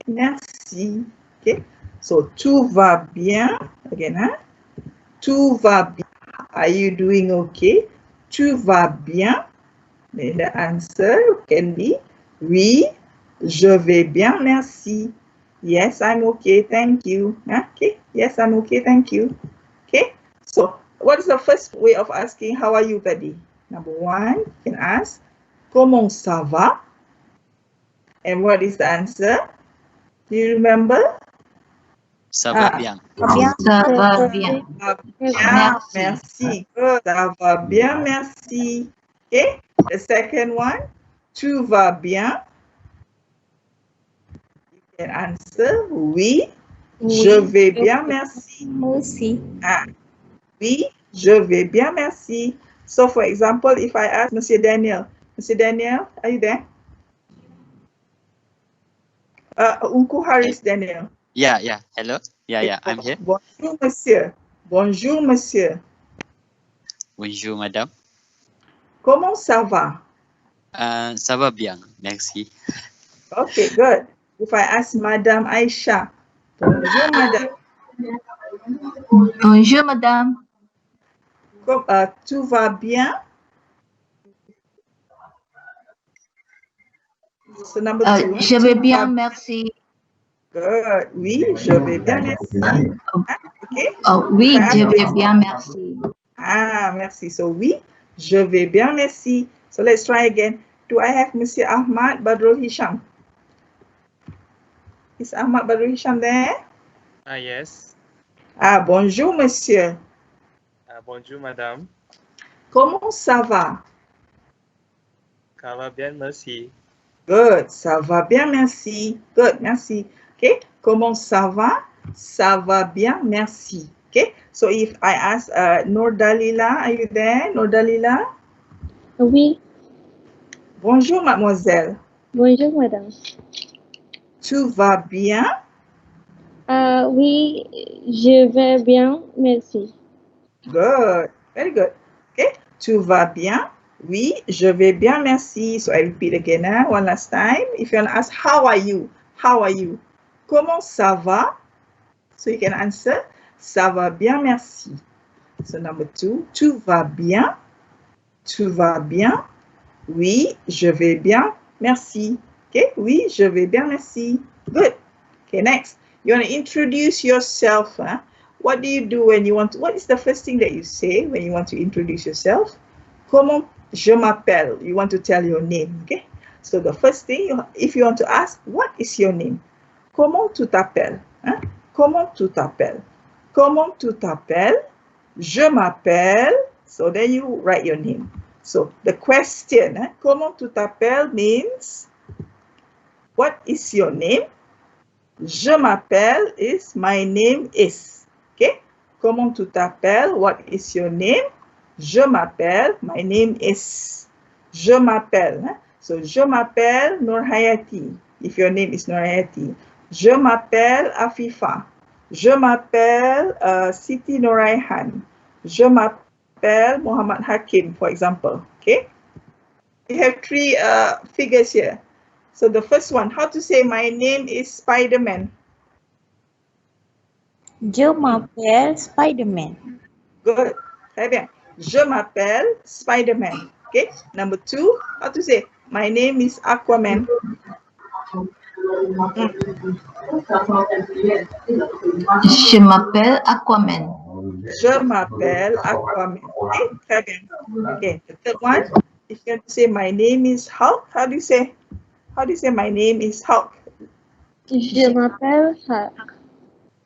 Speaker 1: merci. Okay. So, tout va bien. Again, tout va bien. Are you doing okay? Tout va bien. And the answer can be oui, je vais bien, merci. Yes, I'm okay, thank you. Okay, yes, I'm okay, thank you. Okay, so what is the first way of asking how are you tadi? Number one, you can ask, comment ça va? And what is the answer? Do you remember?
Speaker 4: Ça va bien.
Speaker 2: Ça va bien.
Speaker 1: Bien, merci. Good. Ça va bien, merci. Okay, the second one, tout va bien. You can answer oui, je vais bien, merci.
Speaker 3: Merci.
Speaker 1: Oui, je vais bien, merci. So for example, if I ask Monsieur Daniel, are you there? Uncle Haris Daniel.
Speaker 4: Yeah, yeah. Hello. Yeah, I'm here.
Speaker 1: Bonjour, monsieur. Bonjour, monsieur.
Speaker 4: Bonjour, madame.
Speaker 1: Comment ça va?
Speaker 4: Ça va bien, merci.
Speaker 1: Okay, good. If I ask Madame Aisha, bonjour, madame.
Speaker 2: Bonjour, madame.
Speaker 1: Tout va bien? So number 2.
Speaker 2: Je vais bien, merci.
Speaker 1: Good. Oui, je vais bien, merci. Okay.
Speaker 2: Oui,
Speaker 1: If I
Speaker 2: je
Speaker 1: ask
Speaker 2: vais
Speaker 1: you-
Speaker 2: bien, merci.
Speaker 1: merci. So oui, je vais bien, merci. So let's try again. Do I have Monsieur Ahmad Badrul Hisham? Is Ahmad Badrul Hisham there?
Speaker 5: Yes.
Speaker 1: Bonjour, monsieur.
Speaker 5: Bonjour, madame.
Speaker 1: Comment ça va?
Speaker 5: Ça va bien, merci.
Speaker 1: Good. Ça va bien, merci. Good, merci. Okay. Comment ça va? Ça va bien, merci. Okay. So if I ask Noor Dalila, are you there? Noor Dalila?
Speaker 3: Oui.
Speaker 1: Bonjour, mademoiselle.
Speaker 3: Bonjour, madame.
Speaker 1: Tu vas bien?
Speaker 3: Oui, je vais bien, merci.
Speaker 1: Good. Very good. Okay. Tu vas bien? Oui, je vais bien, merci. So I repeat again one last time. If you want to ask, how are you? How are you? Comment ça va? So you can answer, ça va bien, merci. So number 2, tu vas bien? Tu vas bien? Oui, je vais bien, merci. Okay, oui, je vais bien, merci. Good. Okay, next. You want to introduce yourself. Huh? What do you do when you want to, what is the first thing that you say when you want to introduce yourself? Comment je m'appelle? You want to tell your name, okay? So the first thing, if you want to ask, what is your name? Comment tu t'appelles? Hein? Comment tu t'appelles? Comment tu t'appelles? Je m'appelle. So then you write your name. So the question, comment tu t'appelles means, what is your name? Je m'appelle is my name is. Okay? Comment tu t'appelles? What is your name? Je m'appelle, my name is. Je m'appelle. So je m'appelle Nur Hayati. If your name is Nur Hayati. Je m'appelle Afifa. Je m'appelle Siti Nuraihan. Je m'appelle Muhammad Hakim, for example. Okay? We have 3 figures here. So the first one, how to say my name is Spider-Man?
Speaker 2: Je m'appelle Spider-Man.
Speaker 1: Good. Très bien. Je m'appelle Spider-Man. Okay. Number 2, how to say my name is Aquaman?
Speaker 2: Je m'appelle Aquaman.
Speaker 1: Je m'appelle Aquaman. Okay. Très bien. Okay. The third one, if you want to say my name is Hulk, how do you say? How do you say my name is Hulk?
Speaker 3: Je m'appelle Hulk.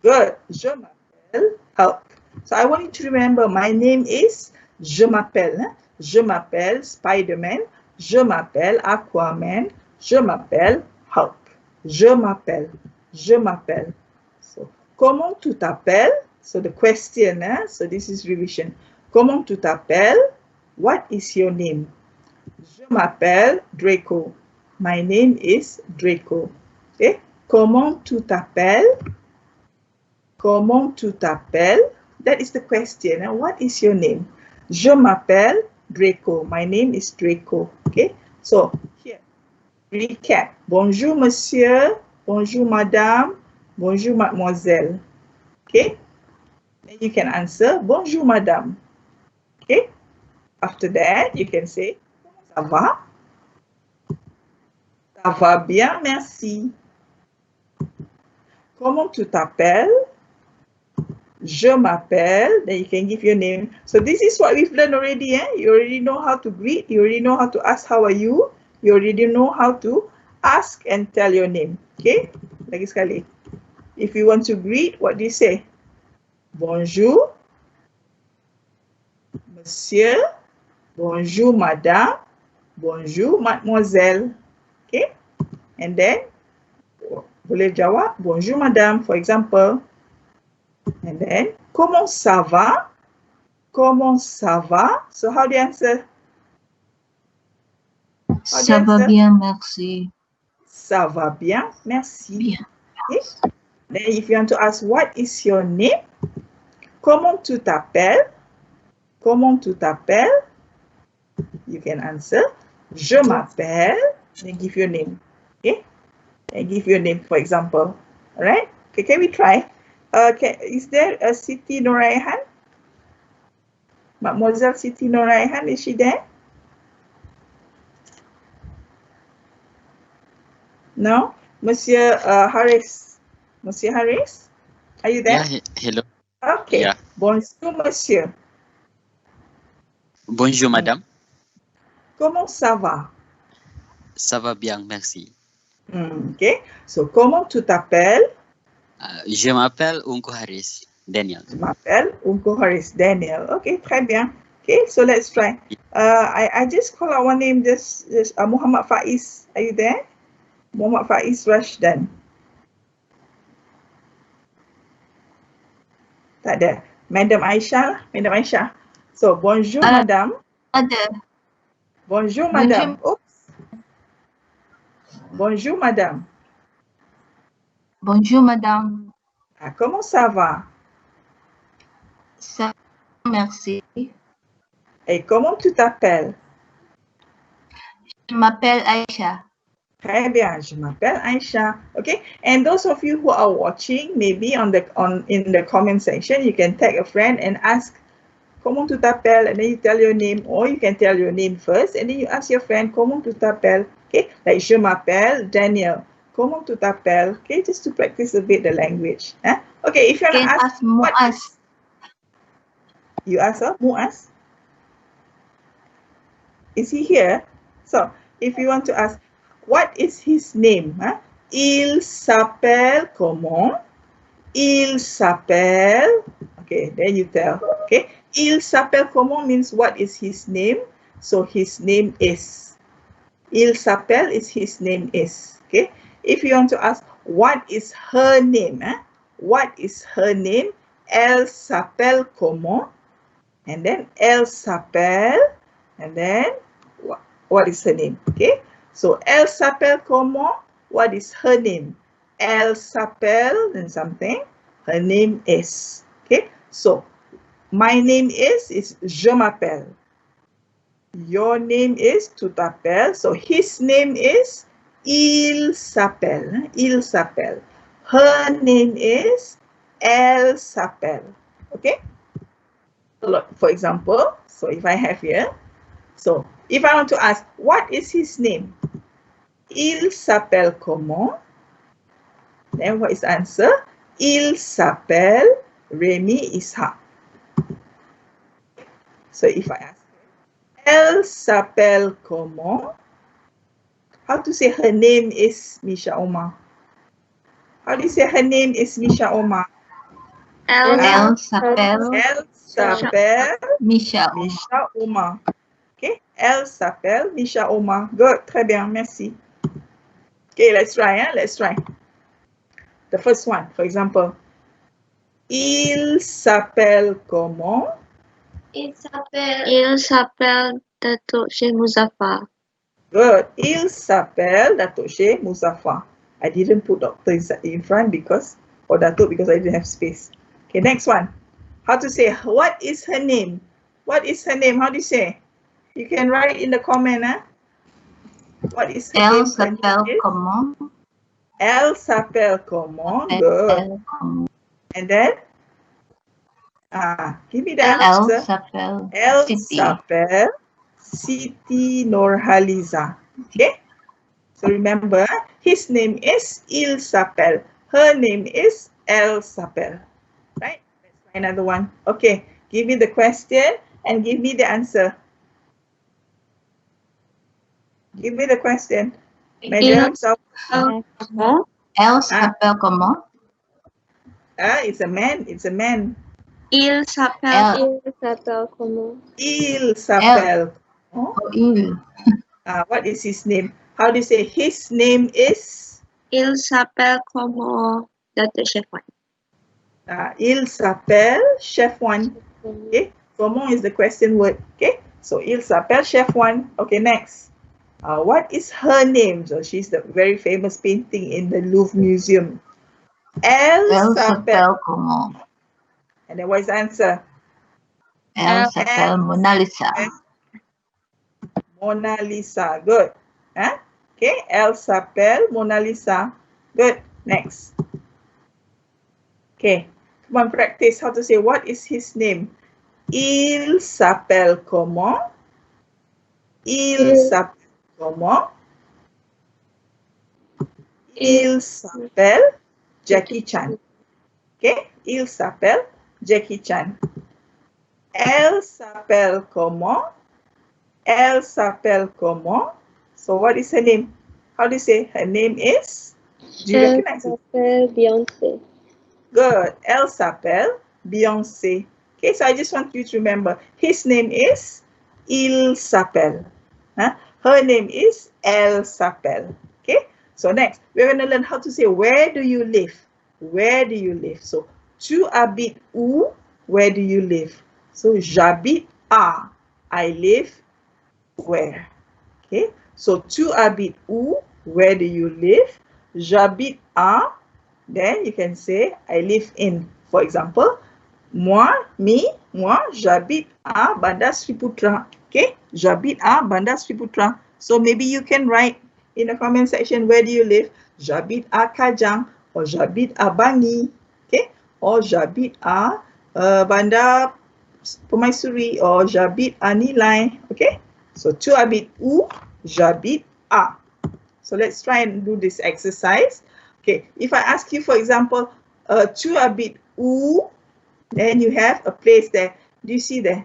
Speaker 1: Good. Je m'appelle Hulk. So I want you to remember my name is Je m'appelle. Je m'appelle Spider-Man. Je m'appelle Aquaman. Je m'appelle Hulk. Je m'appelle. Je m'appelle. So, comment tu t'appelles? So the question, so this is revision. Comment tu t'appelles? What is your name? Je m'appelle Draco. My name is Draco. Okay? Comment tu t'appelles? Comment tu t'appelles? That is the question. What is your name? Je m'appelle Draco. My name is Draco. Okay. So here, recap. Bonjour, monsieur. Bonjour, madame. Bonjour, mademoiselle. Okay. Then you can answer bonjour, madame. Okay. After that, you can say ça va? Ça va bien, merci. Comment tu t'appelles? Je m'appelle, then you can give your name. So this is what we've learned already. You already know how to greet. You already know how to ask how are you. You already know how to ask and tell your name. Okay? Lagi sekali. If you want to greet, what do you say? Bonjour, monsieur. Bonjour, madame. Bonjour, mademoiselle. Okay? And then, boleh jawab, bonjour, madame, for example. And then, comment ça va? Comment ça va? So how do you answer?
Speaker 2: Ça va bien, merci.
Speaker 1: Ça va bien, merci.
Speaker 2: Bien.
Speaker 1: Okay. Then if you want to ask what is your name? Comment tu t'appelles? Comment tu t'appelles? You can answer. Je m'appelle. Then give your name. Okay. And give your name, for example. All right. Okay. Can we try? Is there a Siti Nuraihan? Mademoiselle Siti Nuraihan, is she there? No? Monsieur Haris. Monsieur Haris, are you there?
Speaker 4: Yeah, hello.
Speaker 1: Okay.
Speaker 4: Yeah.
Speaker 1: Bonjour, monsieur.
Speaker 4: Bonjour, madame.
Speaker 1: Comment ça va?
Speaker 4: Ça va bien, merci.
Speaker 1: Okay. So, comment tu t'appelles?
Speaker 4: Je m'appelle Unko Haris, Daniel.
Speaker 1: Je m'appelle Unko Haris Daniel. Okay, très bien. Okay, so let's try. I just call out one name, just Muhammad Faiz. Are you there? Muhammad Faiz Rashdan. Tak ada. Madam Aisyah. Madam Aisyah. So, bonjour, madame.
Speaker 2: Ada.
Speaker 1: Bonjour, madame. Oops. Bonjour, madame.
Speaker 2: Bonjour, madame.
Speaker 1: Comment ça va?
Speaker 2: Ça, merci.
Speaker 1: Et comment tu t'appelles?
Speaker 2: Je m'appelle Aïcha.
Speaker 1: Très bien, je m'appelle Aisha. Okay, and those of you who are watching, maybe in the comment section, you can tag a friend and ask, comment tu t'appelles? And then you tell your name, or you can tell your name first, and then you ask your friend, comment tu t'appelles? Okay, like je m'appelle Daniel. Comment tu t'appelles? Okay, just to practice a bit the language. Huh? Okay, if you want to ask
Speaker 2: Muaz.
Speaker 1: You ask her, Muaz? Is he here? So, if you want to ask, what is his name? Huh? Il s'appelle comment? Il s'appelle. Okay, then you tell. Okay, il s'appelle comment means what is his name? So his name is. Il s'appelle is his name is. Okay, if you want to ask what is her name? Huh? What is her name? Elle s'appelle comment? And then elle s'appelle. And then what is her name? Okay. So, elle s'appelle comment? What is her name? Elle s'appelle and something. Her name is. Okay. So, my name is je m'appelle. Your name is tu t'appelles. So, his name is il s'appelle. Il s'appelle. Her name is elle s'appelle. Okay. For example, so if I have here, so if I want to ask, what is his name? Il s'appelle comment? Then what is the answer? Il s'appelle Remy Ishaq. So if I ask, elle s'appelle comment? How to say her name is Misha Omar? How do you say her name is Misha Omar?
Speaker 2: Elle s'appelle
Speaker 1: Misha Omar. Okay, elle s'appelle Misha Omar. Good, très bien, merci. Okay, let's try, let's try. The first one, for example. Il s'appelle comment?
Speaker 3: Il s'appelle Datuk Syekh Muzaffar.
Speaker 1: Good. Il s'appelle Datuk Syekh Muzaffar. I didn't put doctor in front because I didn't have space. Okay, next one. How to say, what is her name? What is her name? How do you say? You can write in the comment. What is her name?
Speaker 2: Elle s'appelle comment?
Speaker 1: Elle s'appelle comment? Good. And then? Give me the answer. Elle s'appelle Siti Nurhaliza. Okay? So remember, his name is Il s'appelle. Her name is Elle s'appelle. Right? Let's try another one. Okay. Give me the question and give me the answer. Give me the question. Madam,
Speaker 2: Elle s'appelle comment?
Speaker 1: It's a man. It's a man.
Speaker 3: Il s'appelle comment?
Speaker 1: Il s'appelle.
Speaker 2: Il.
Speaker 1: What is his name? How do you say his name is?
Speaker 3: Il s'appelle comment Datuk Chef Wan.
Speaker 1: Il s'appelle Chef Wan. Okay. Comment is the question word. Okay. So il s'appelle Chef Wan. Okay. Next. What is her name? So she's the very famous painting in the Louvre Museum. Elle s'appelle
Speaker 2: comment?
Speaker 1: And then what is the answer?
Speaker 2: Elle s'appelle Mona Lisa.
Speaker 1: Mona Lisa. Good. Okay. Elle s'appelle Mona Lisa. Good. Next. Okay. Come on, practice how to say what is his name. Il s'appelle comment? Il s'appelle comment? Il s'appelle Jackie Chan. Okay, il s'appelle Jackie Chan. Elle s'appelle comment? Elle s'appelle comment? So what is her name? How do you say her name is? Do you recognize it?
Speaker 3: Beyonce.
Speaker 1: Good. Elle s'appelle Beyoncé. Okay, so I just want you to remember his name is Il s'appelle. Huh? Her name is Elle s'appelle. Okay, so next we're going to learn how to say where do you live? Where do you live? So tu habites où? Where do you live? So j'habite à. I live where? Okay, so tu habites où? Where do you live? J'habite à. Then you can say I live in. For example, moi, j'habite à Bandar Sri Putra. Okay, j'habite à Bandar Sri Putra. So maybe you can write in the comment section where do you live? J'habite à Kajang, or j'habite à Bangi. Okay, or j'habite à Bandar Permaisuri, or j'habite à Nilai. Okay, so tu habites où? J'habite à. So let's try and do this exercise. Okay, if I ask you, for example, tu habites où? Then you have a place there. Do you see there?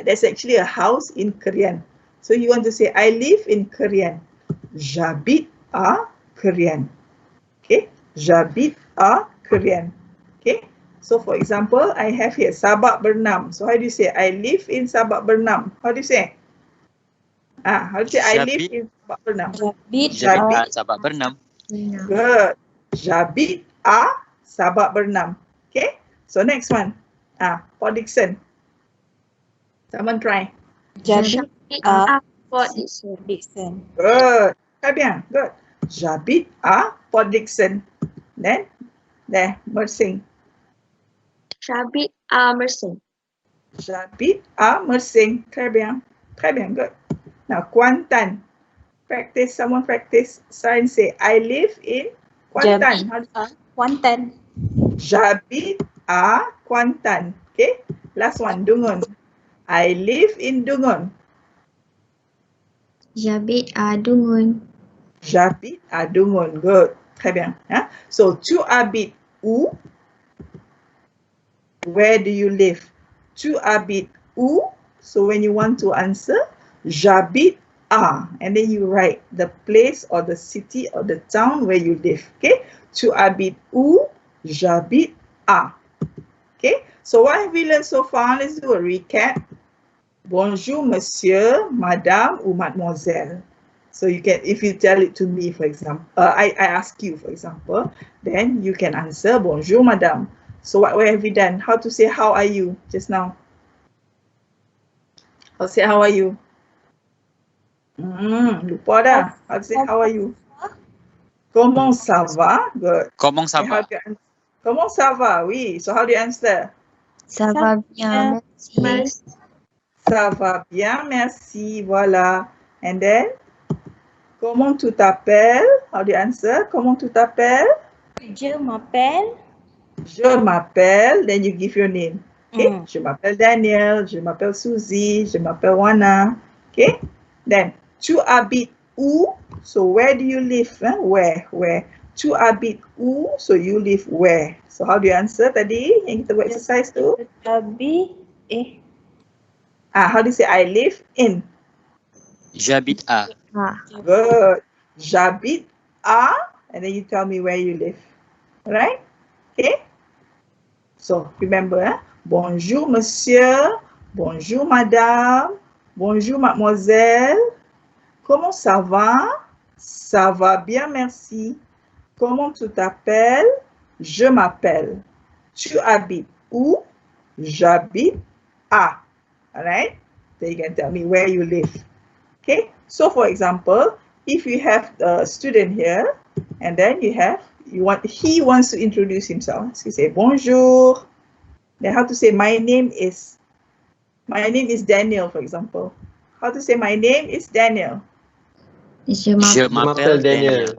Speaker 1: There's actually a house in Korean. So you want to say, I live in Korean. J'habite à Korean. Okay, j'habite à Korean. Okay, so for example, I have here Sabak Bernam. So how do you say, I live in Sabak Bernam? How do you say? How do you say, I live in Sabak Bernam?
Speaker 4: J'habite à Sabak Bernam.
Speaker 1: Good. J'habite à Sabak Bernam. Okay. So next one. Port Dickson. Someone try.
Speaker 3: J'habite à Port Dickson.
Speaker 1: Good. Très bien. Good. J'habite à Port Dickson. Then, there, Mersing.
Speaker 3: J'habite à Mersing.
Speaker 1: J'habite à Mersing. Très bien. Très bien. Good. Now, Kuantan. Practice. Someone practice. Sign say, I live in Kuantan.
Speaker 3: Kuantan.
Speaker 1: J'habite à Kuantan. Okay. Last one, Dungon. I live in Dungon.
Speaker 3: J'habite à Dungon.
Speaker 1: J'habite à Dungon. Good. Très bien. So, tu habites où? Where do you live? Tu habites où? So, when you want to answer, j'habite à. And then you write the place or the city or the town where you live. Okay. Tu habites où? J'habite à. Okay. So, what have we learned so far? Let's do a recap. Bonjour, monsieur, madame, ou mademoiselle. So you can, if you tell it to me, for example, I ask you, for example, then you can answer, bonjour, madame. So what have we done? How to say, how are you, just now? How to say, how are you? Lupa dah. How to say, how are you? Comment ça va? Good.
Speaker 4: Comment ça va?
Speaker 1: Comment ça va? Oui. So how do you answer?
Speaker 3: Ça va bien, merci.
Speaker 1: Ça va bien, merci. Voilà. And then, comment tu t'appelles? How do you answer? Comment tu t'appelles?
Speaker 3: Je m'appelle.
Speaker 1: Je m'appelle. Then you give your name. Okay. Je m'appelle Daniel. Je m'appelle Suzy. Je m'appelle Wana. Okay. Then, tu habites où? So where do you live? Where? Tu habites où? So you live where? So how do you answer tadi? Yang kita buat exercise tu? How do you say I live in?
Speaker 4: J'habite à.
Speaker 1: Good. J'habite à, and then you tell me where you live. Alright? Okay? So remember, bonjour monsieur, bonjour madame, bonjour mademoiselle. Comment ça va? Ça va bien, merci. Comment tu t'appelles? Je m'appelle. Tu habites où? J'habite à. Alright? Then you can tell me where you live. Okay? So for example, if you have a student here, and then he wants to introduce himself. So you say bonjour. Then how to say my name is Daniel, for example. How to say my name is Daniel?
Speaker 4: Je m'appelle Daniel.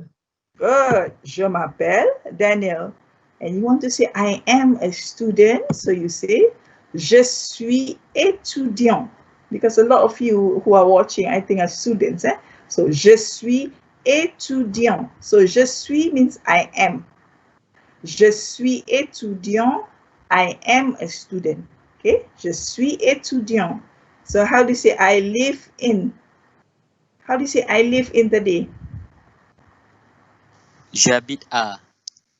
Speaker 1: Good. Je m'appelle Daniel. And you want to say I am a student, so you say je suis étudiant. Because a lot of you who are watching, I think, are students. So je suis étudiant. So je suis means I am. Je suis étudiant. I am a student. Okay, je suis étudiant. So how do you say I live in? How do you say I live in today?
Speaker 4: J'habite à.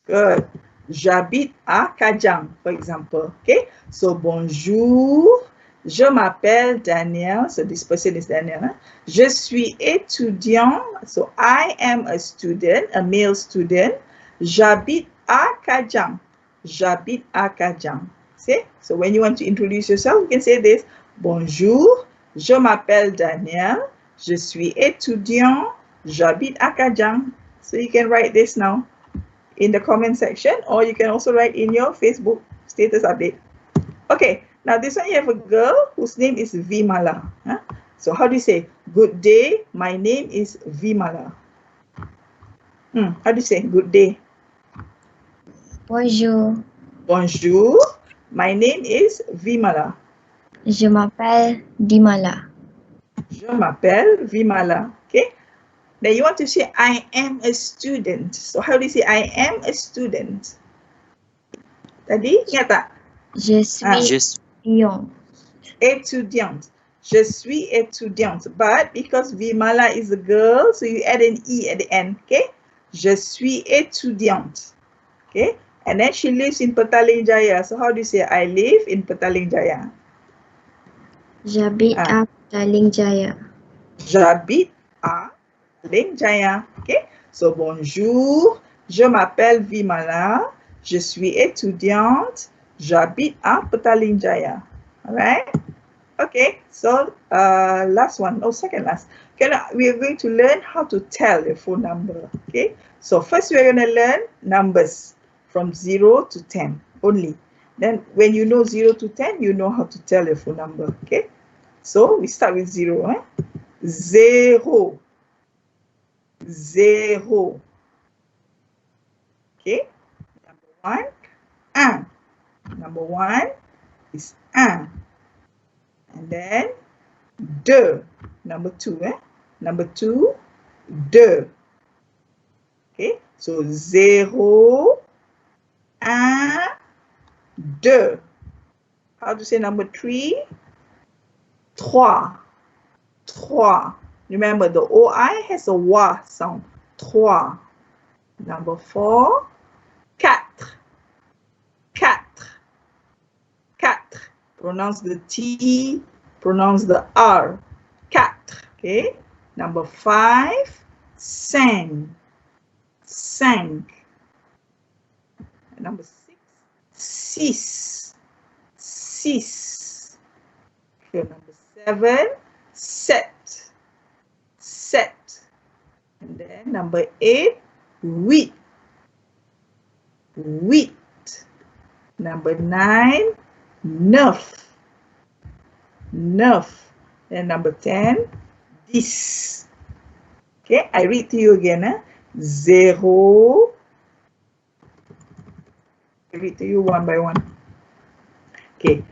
Speaker 1: Good. J'habite à Kajang, for example. Okay, so bonjour. Je m'appelle Daniel. So this person is Daniel. Huh? Je suis étudiant. So I am a student, a male student. J'habite à Kajang. J'habite à Kajang. See? So when you want to introduce yourself, you can say this. Bonjour. Je m'appelle Daniel. Je suis étudiant. J'habite à Kajang. So you can write this now in the comment section, or you can also write in your Facebook status update. Okay, now this one you have a girl whose name is Vimala. Huh? So how do you say, good day, my name is Vimala? How do you say, good day?
Speaker 6: Bonjour,
Speaker 1: Bonjour, my name is Vimala.
Speaker 6: je m'appelle Dimala.
Speaker 1: Je m'appelle Vimala. Okay, then you want to say, I am a student. So how do you say, I am a student? Tadi, ingat tak?
Speaker 6: Je suis
Speaker 4: Je suis.
Speaker 6: étudiant.
Speaker 1: Étudiante. Je suis étudiante. But because Vimala is a girl, so you add an E at the end. Okay? Je suis étudiante. Okay? And then she lives in Petaling Jaya. So how do you say I live in Petaling Jaya?
Speaker 6: J'habite à Petaling Jaya.
Speaker 1: J'habite à Petaling Jaya. Okay? So bonjour. Je m'appelle Vimala. Je suis étudiante. J'habite à Petaling Jaya. Alright? Okay, so last one, second last. Okay, now we are going to learn how to tell your phone number. Okay, so first we are going to learn numbers from 0 to 10 only. Then when you know 0 to 10, you know how to tell your phone number. Okay, so we start with 0. 0. 0. Okay, number 1, 1. Number 1 is 1. And then deux. Number 2, Number 2, deux. Okay, so 0, 1, 2. How to say number 3? Trois. Trois. Remember, the OI has a wa sound. Trois. Number 4, quatre. Quatre. Quatre. Pronounce the T, pronounce the R. Quatre. Okay. Number 5, cinq. Cinq. Number 6, six. Six. Okay. Number 7, sept. Sept. And then number 8, huit. Huit. Number 9, neuf. Neuf. And number 10, dix. Okay, I read to you again. Zero. I read to you one by one. Okay.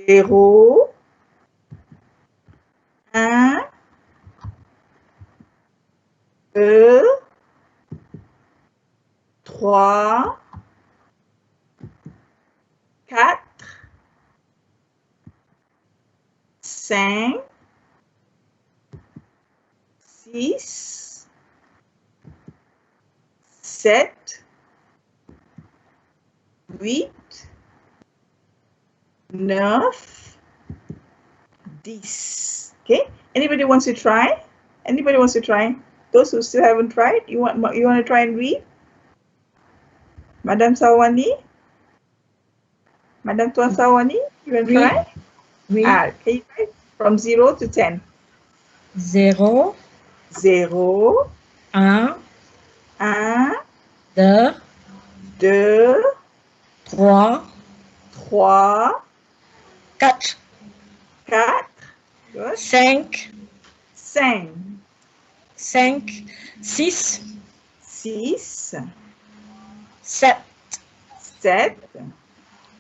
Speaker 1: 0, 1, 2, 3, 4, 5, 6, 7, 8, 9, 10. Okay, anybody wants to try? Anybody wants to try? Those who still haven't tried, you want to try and read? Madam Sawani? Madam Tuan Sawani, you want to try?
Speaker 7: Oui.
Speaker 1: Can you try from 0 to 10?
Speaker 7: 0,
Speaker 1: 0,
Speaker 7: 1,
Speaker 1: 1,
Speaker 7: 2,
Speaker 1: 2,
Speaker 7: 3,
Speaker 1: 3,
Speaker 7: 4,
Speaker 1: 4, good,
Speaker 7: 5,
Speaker 1: 5,
Speaker 7: 5, 6,
Speaker 1: 6,
Speaker 7: 7,
Speaker 1: 7,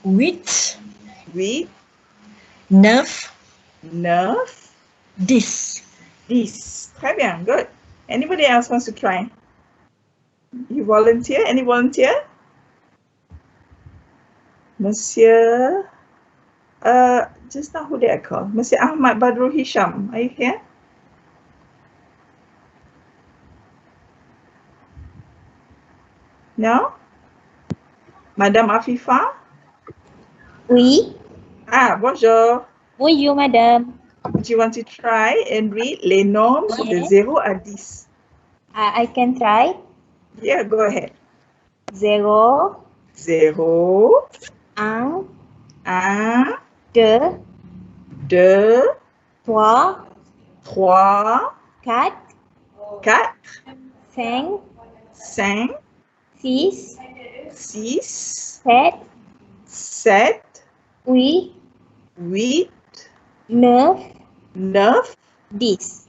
Speaker 7: 8,
Speaker 1: 8,
Speaker 7: 9,
Speaker 1: 9,
Speaker 7: 10.
Speaker 1: 10. Très bien, good. Anybody else wants to try? You volunteer? Any volunteer? Monsieur, just now who did I call? Monsieur Ahmad Badrul Hisham, are you here? No? Madame Afifa?
Speaker 7: Oui.
Speaker 1: Ah, bonjour.
Speaker 7: Bonjour, madame.
Speaker 1: Would you want to try and read les nombres de 0 à 10?
Speaker 7: I can try.
Speaker 1: Yeah, go ahead.
Speaker 7: 0,
Speaker 1: 0,
Speaker 7: 1,
Speaker 1: 1,
Speaker 7: 2,
Speaker 1: 2,
Speaker 7: 3,
Speaker 1: 3,
Speaker 7: 4,
Speaker 1: 4,
Speaker 7: 5,
Speaker 1: 5,
Speaker 7: 6,
Speaker 1: 6,
Speaker 7: 7,
Speaker 1: 7,
Speaker 7: 8,
Speaker 1: 8,
Speaker 7: 9,
Speaker 1: 9,
Speaker 7: 10.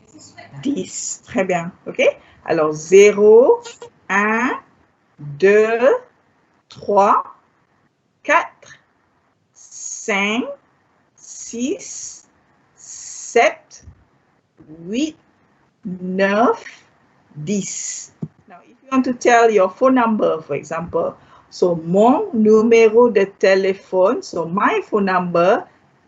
Speaker 1: 10. Très bien. OK? Alors, 0, 1, 2, 3, 4, 5, 6, 7, 8, 9, 10. Now, if you want to tell your phone number, for example, so mon numéro de téléphone, so my phone number,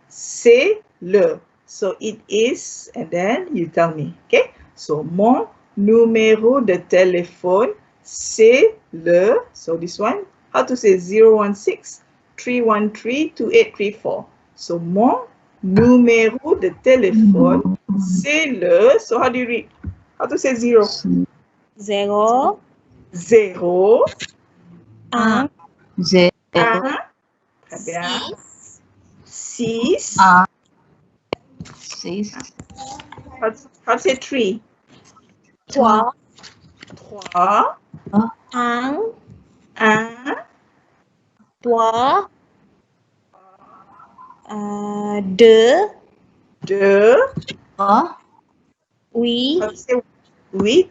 Speaker 1: c'est le. So it is, and then you tell me, okay? So mon numéro de téléphone, c'est le, so this one, how to say 016 313 2834. So mon numéro de téléphone, c'est le, so how do you read? How to say 0?
Speaker 7: 0,
Speaker 1: 0,
Speaker 7: 1,
Speaker 2: 0,
Speaker 1: 1, très bien, 6,
Speaker 2: 1, 6,
Speaker 1: how to say 3?
Speaker 7: 3,
Speaker 1: 3,
Speaker 7: 1,
Speaker 1: 1,
Speaker 7: 3, 2,
Speaker 1: 2,
Speaker 2: 3,
Speaker 7: 8,
Speaker 1: how to say 8,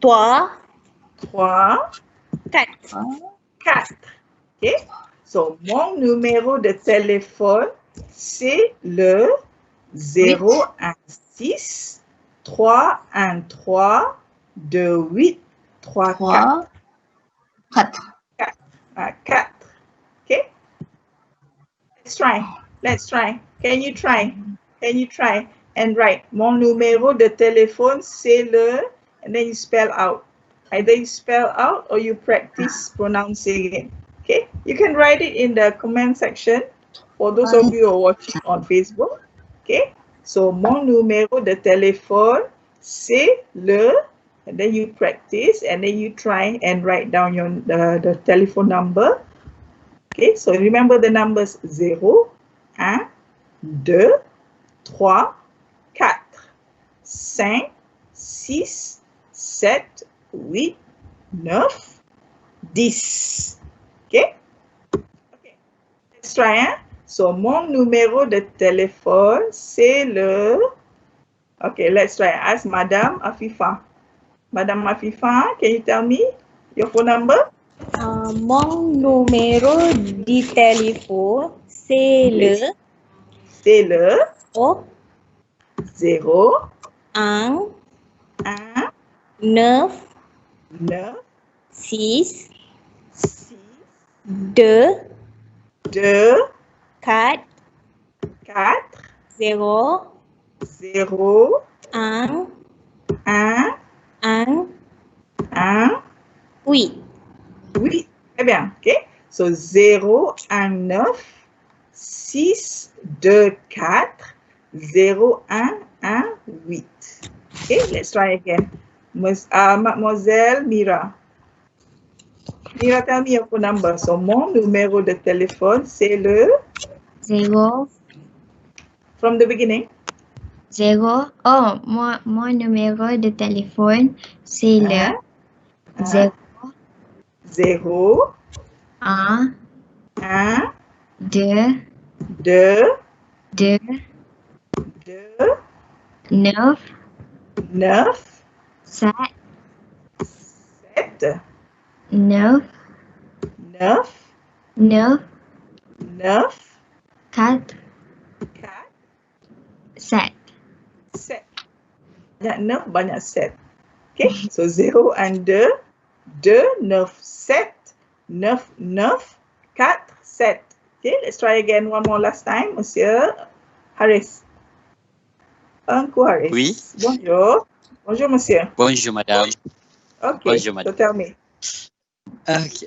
Speaker 7: 3,
Speaker 1: 3,
Speaker 7: 4.
Speaker 1: 4. OK? So, mon numéro de téléphone, c'est le 016 313 2834.
Speaker 2: 3, 4.
Speaker 1: 4. OK? Let's try. Can you try? And write, mon numéro de téléphone, c'est le, and then you spell out. Either you spell out or you practice pronouncing it. Okay? You can write it in the comment section for those of you who are watching on Facebook. Okay? So, mon numéro de téléphone, c'est le, and then you practice, and then you try and write down the telephone number. Okay, so remember the numbers 0, 1, 2, 3, 4, 5, 6, 7, 8, 9, 10. Okay? Okay, let's try, hein? So, mon numéro de téléphone, c'est le... Okay, let's try. Ask Madame Afifa. Madame Afifa, can you tell me your phone number?
Speaker 7: Mon numéro de téléphone, c'est le
Speaker 1: C'est le 0,
Speaker 7: 1,
Speaker 1: 1,
Speaker 7: 9,
Speaker 1: 9,
Speaker 7: 6,
Speaker 1: 6,
Speaker 7: 2,
Speaker 1: 2,
Speaker 7: 4,
Speaker 1: 4,
Speaker 7: 0,
Speaker 1: 0,
Speaker 7: 1,
Speaker 1: 1,
Speaker 7: 1,
Speaker 1: 1,
Speaker 7: 8.
Speaker 1: 8. Très bien, OK? So 0, 1, 9, 6, 2, 4, 0, 1, 1, 8. Okay, let's try again. Mademoiselle Mira. Mira, tell me your phone number. So, mon numéro de téléphone, c'est le...
Speaker 6: 0,
Speaker 1: From the beginning.
Speaker 6: 0. Oh, mon numéro de téléphone, c'est le 0,
Speaker 1: 0,
Speaker 6: 1,
Speaker 1: 1,
Speaker 6: 2,
Speaker 1: 2,
Speaker 6: 2,
Speaker 1: 2,
Speaker 6: 9,
Speaker 1: 9,
Speaker 6: 7,
Speaker 1: 7,
Speaker 6: 9,
Speaker 1: 9,
Speaker 6: 9,
Speaker 1: 9,
Speaker 6: 4,
Speaker 1: 4,
Speaker 6: 7.
Speaker 1: 7. banyak 9, banyak 7. Okay, so 0 and 2, 9, 7, 9, 9, 4, 7. Okay, let's try again one more last time, Monsieur Haris. Uncle Haris.
Speaker 4: Oui.
Speaker 1: Bonjour. Bonjour, monsieur.
Speaker 4: Bonjour, madame.
Speaker 1: Okay,
Speaker 4: Bonjour,
Speaker 1: so
Speaker 4: madame.
Speaker 1: tell me.
Speaker 4: Ok.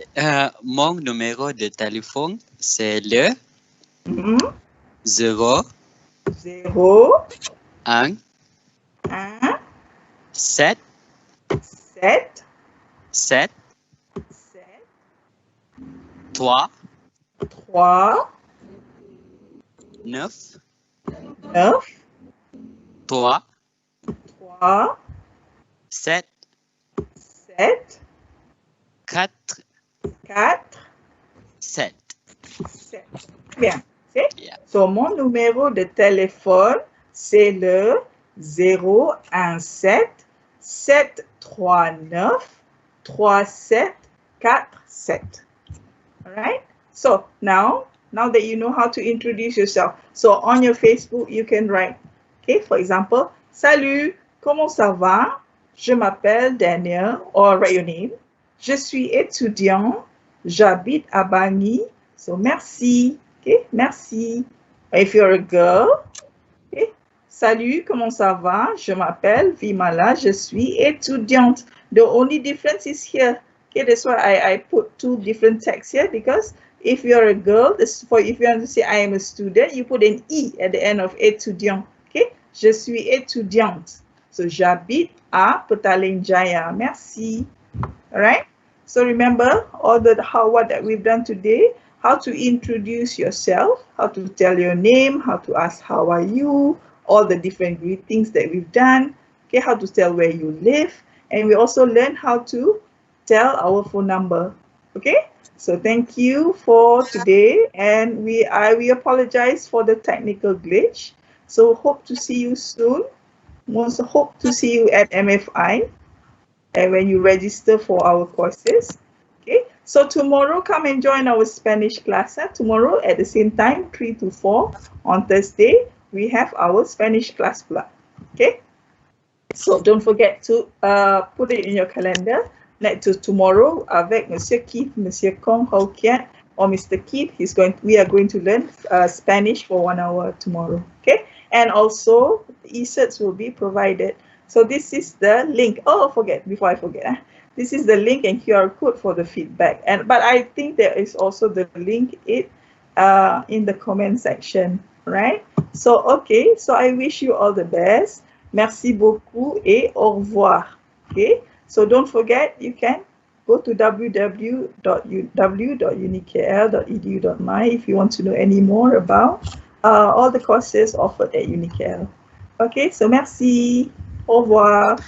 Speaker 4: Mon numéro de téléphone, c'est le
Speaker 1: Mhm.
Speaker 4: 0
Speaker 1: 0,
Speaker 4: 1
Speaker 1: 1,
Speaker 4: 7
Speaker 1: 7,
Speaker 4: 7
Speaker 1: 7,
Speaker 4: 3
Speaker 1: 3,
Speaker 4: 9
Speaker 1: 9,
Speaker 4: 3
Speaker 1: 3,
Speaker 4: 7
Speaker 1: 7,
Speaker 4: 4
Speaker 1: 4,
Speaker 4: 7.
Speaker 1: 7. Bien. C'est?
Speaker 4: Yeah.
Speaker 1: So, mon numéro de téléphone, c'est le 017 739 37 47. All right? So, now that you know how to introduce yourself, so on your Facebook, you can write, okay, for example, salut, comment ça va? Je m'appelle Daniel, or write your name. Je suis étudiant, j'habite à Bangui, so merci, okay, merci. If you're a girl, okay, salut, comment ça va? Je m'appelle Vimala, je suis étudiante. The only difference is here. Okay, that's why I put 2 different texts here, because if you're a girl, if you want to say I am a student, you put an E at the end of étudiant. Okay, je suis étudiante. So j'habite à Petaling Jaya. Merci. All right. So remember what that we've done today, how to introduce yourself, how to tell your name, how to ask how are you, all the different greetings that we've done, okay, how to tell where you live, and we also learn how to tell our phone number. Okay, so thank you for today, and we apologize for the technical glitch. So hope to see you soon. Also hope to see you at MFI and when you register for our courses. Okay, so tomorrow come and join our Spanish class. Tomorrow at the same time, 3 to 4 on Thursday, we have our Spanish class. Okay, so don't forget to put it in your calendar. Like tomorrow avec Monsieur Keith, Monsieur Kong Ho Kiat, or Mr. Keith, we are going to learn Spanish for 1 hour tomorrow. Okay, and also e-certs will be provided. So this is the link. Before I forget, this is the link and QR code for the feedback. But I think there is also the link in the comment section, right? So okay, so I wish you all the best. Merci beaucoup et au revoir. Okay, so don't forget you can go to www.unikl.edu.my if you want to know any more about all the courses offered at UniKL. Okay, so merci. Au revoir.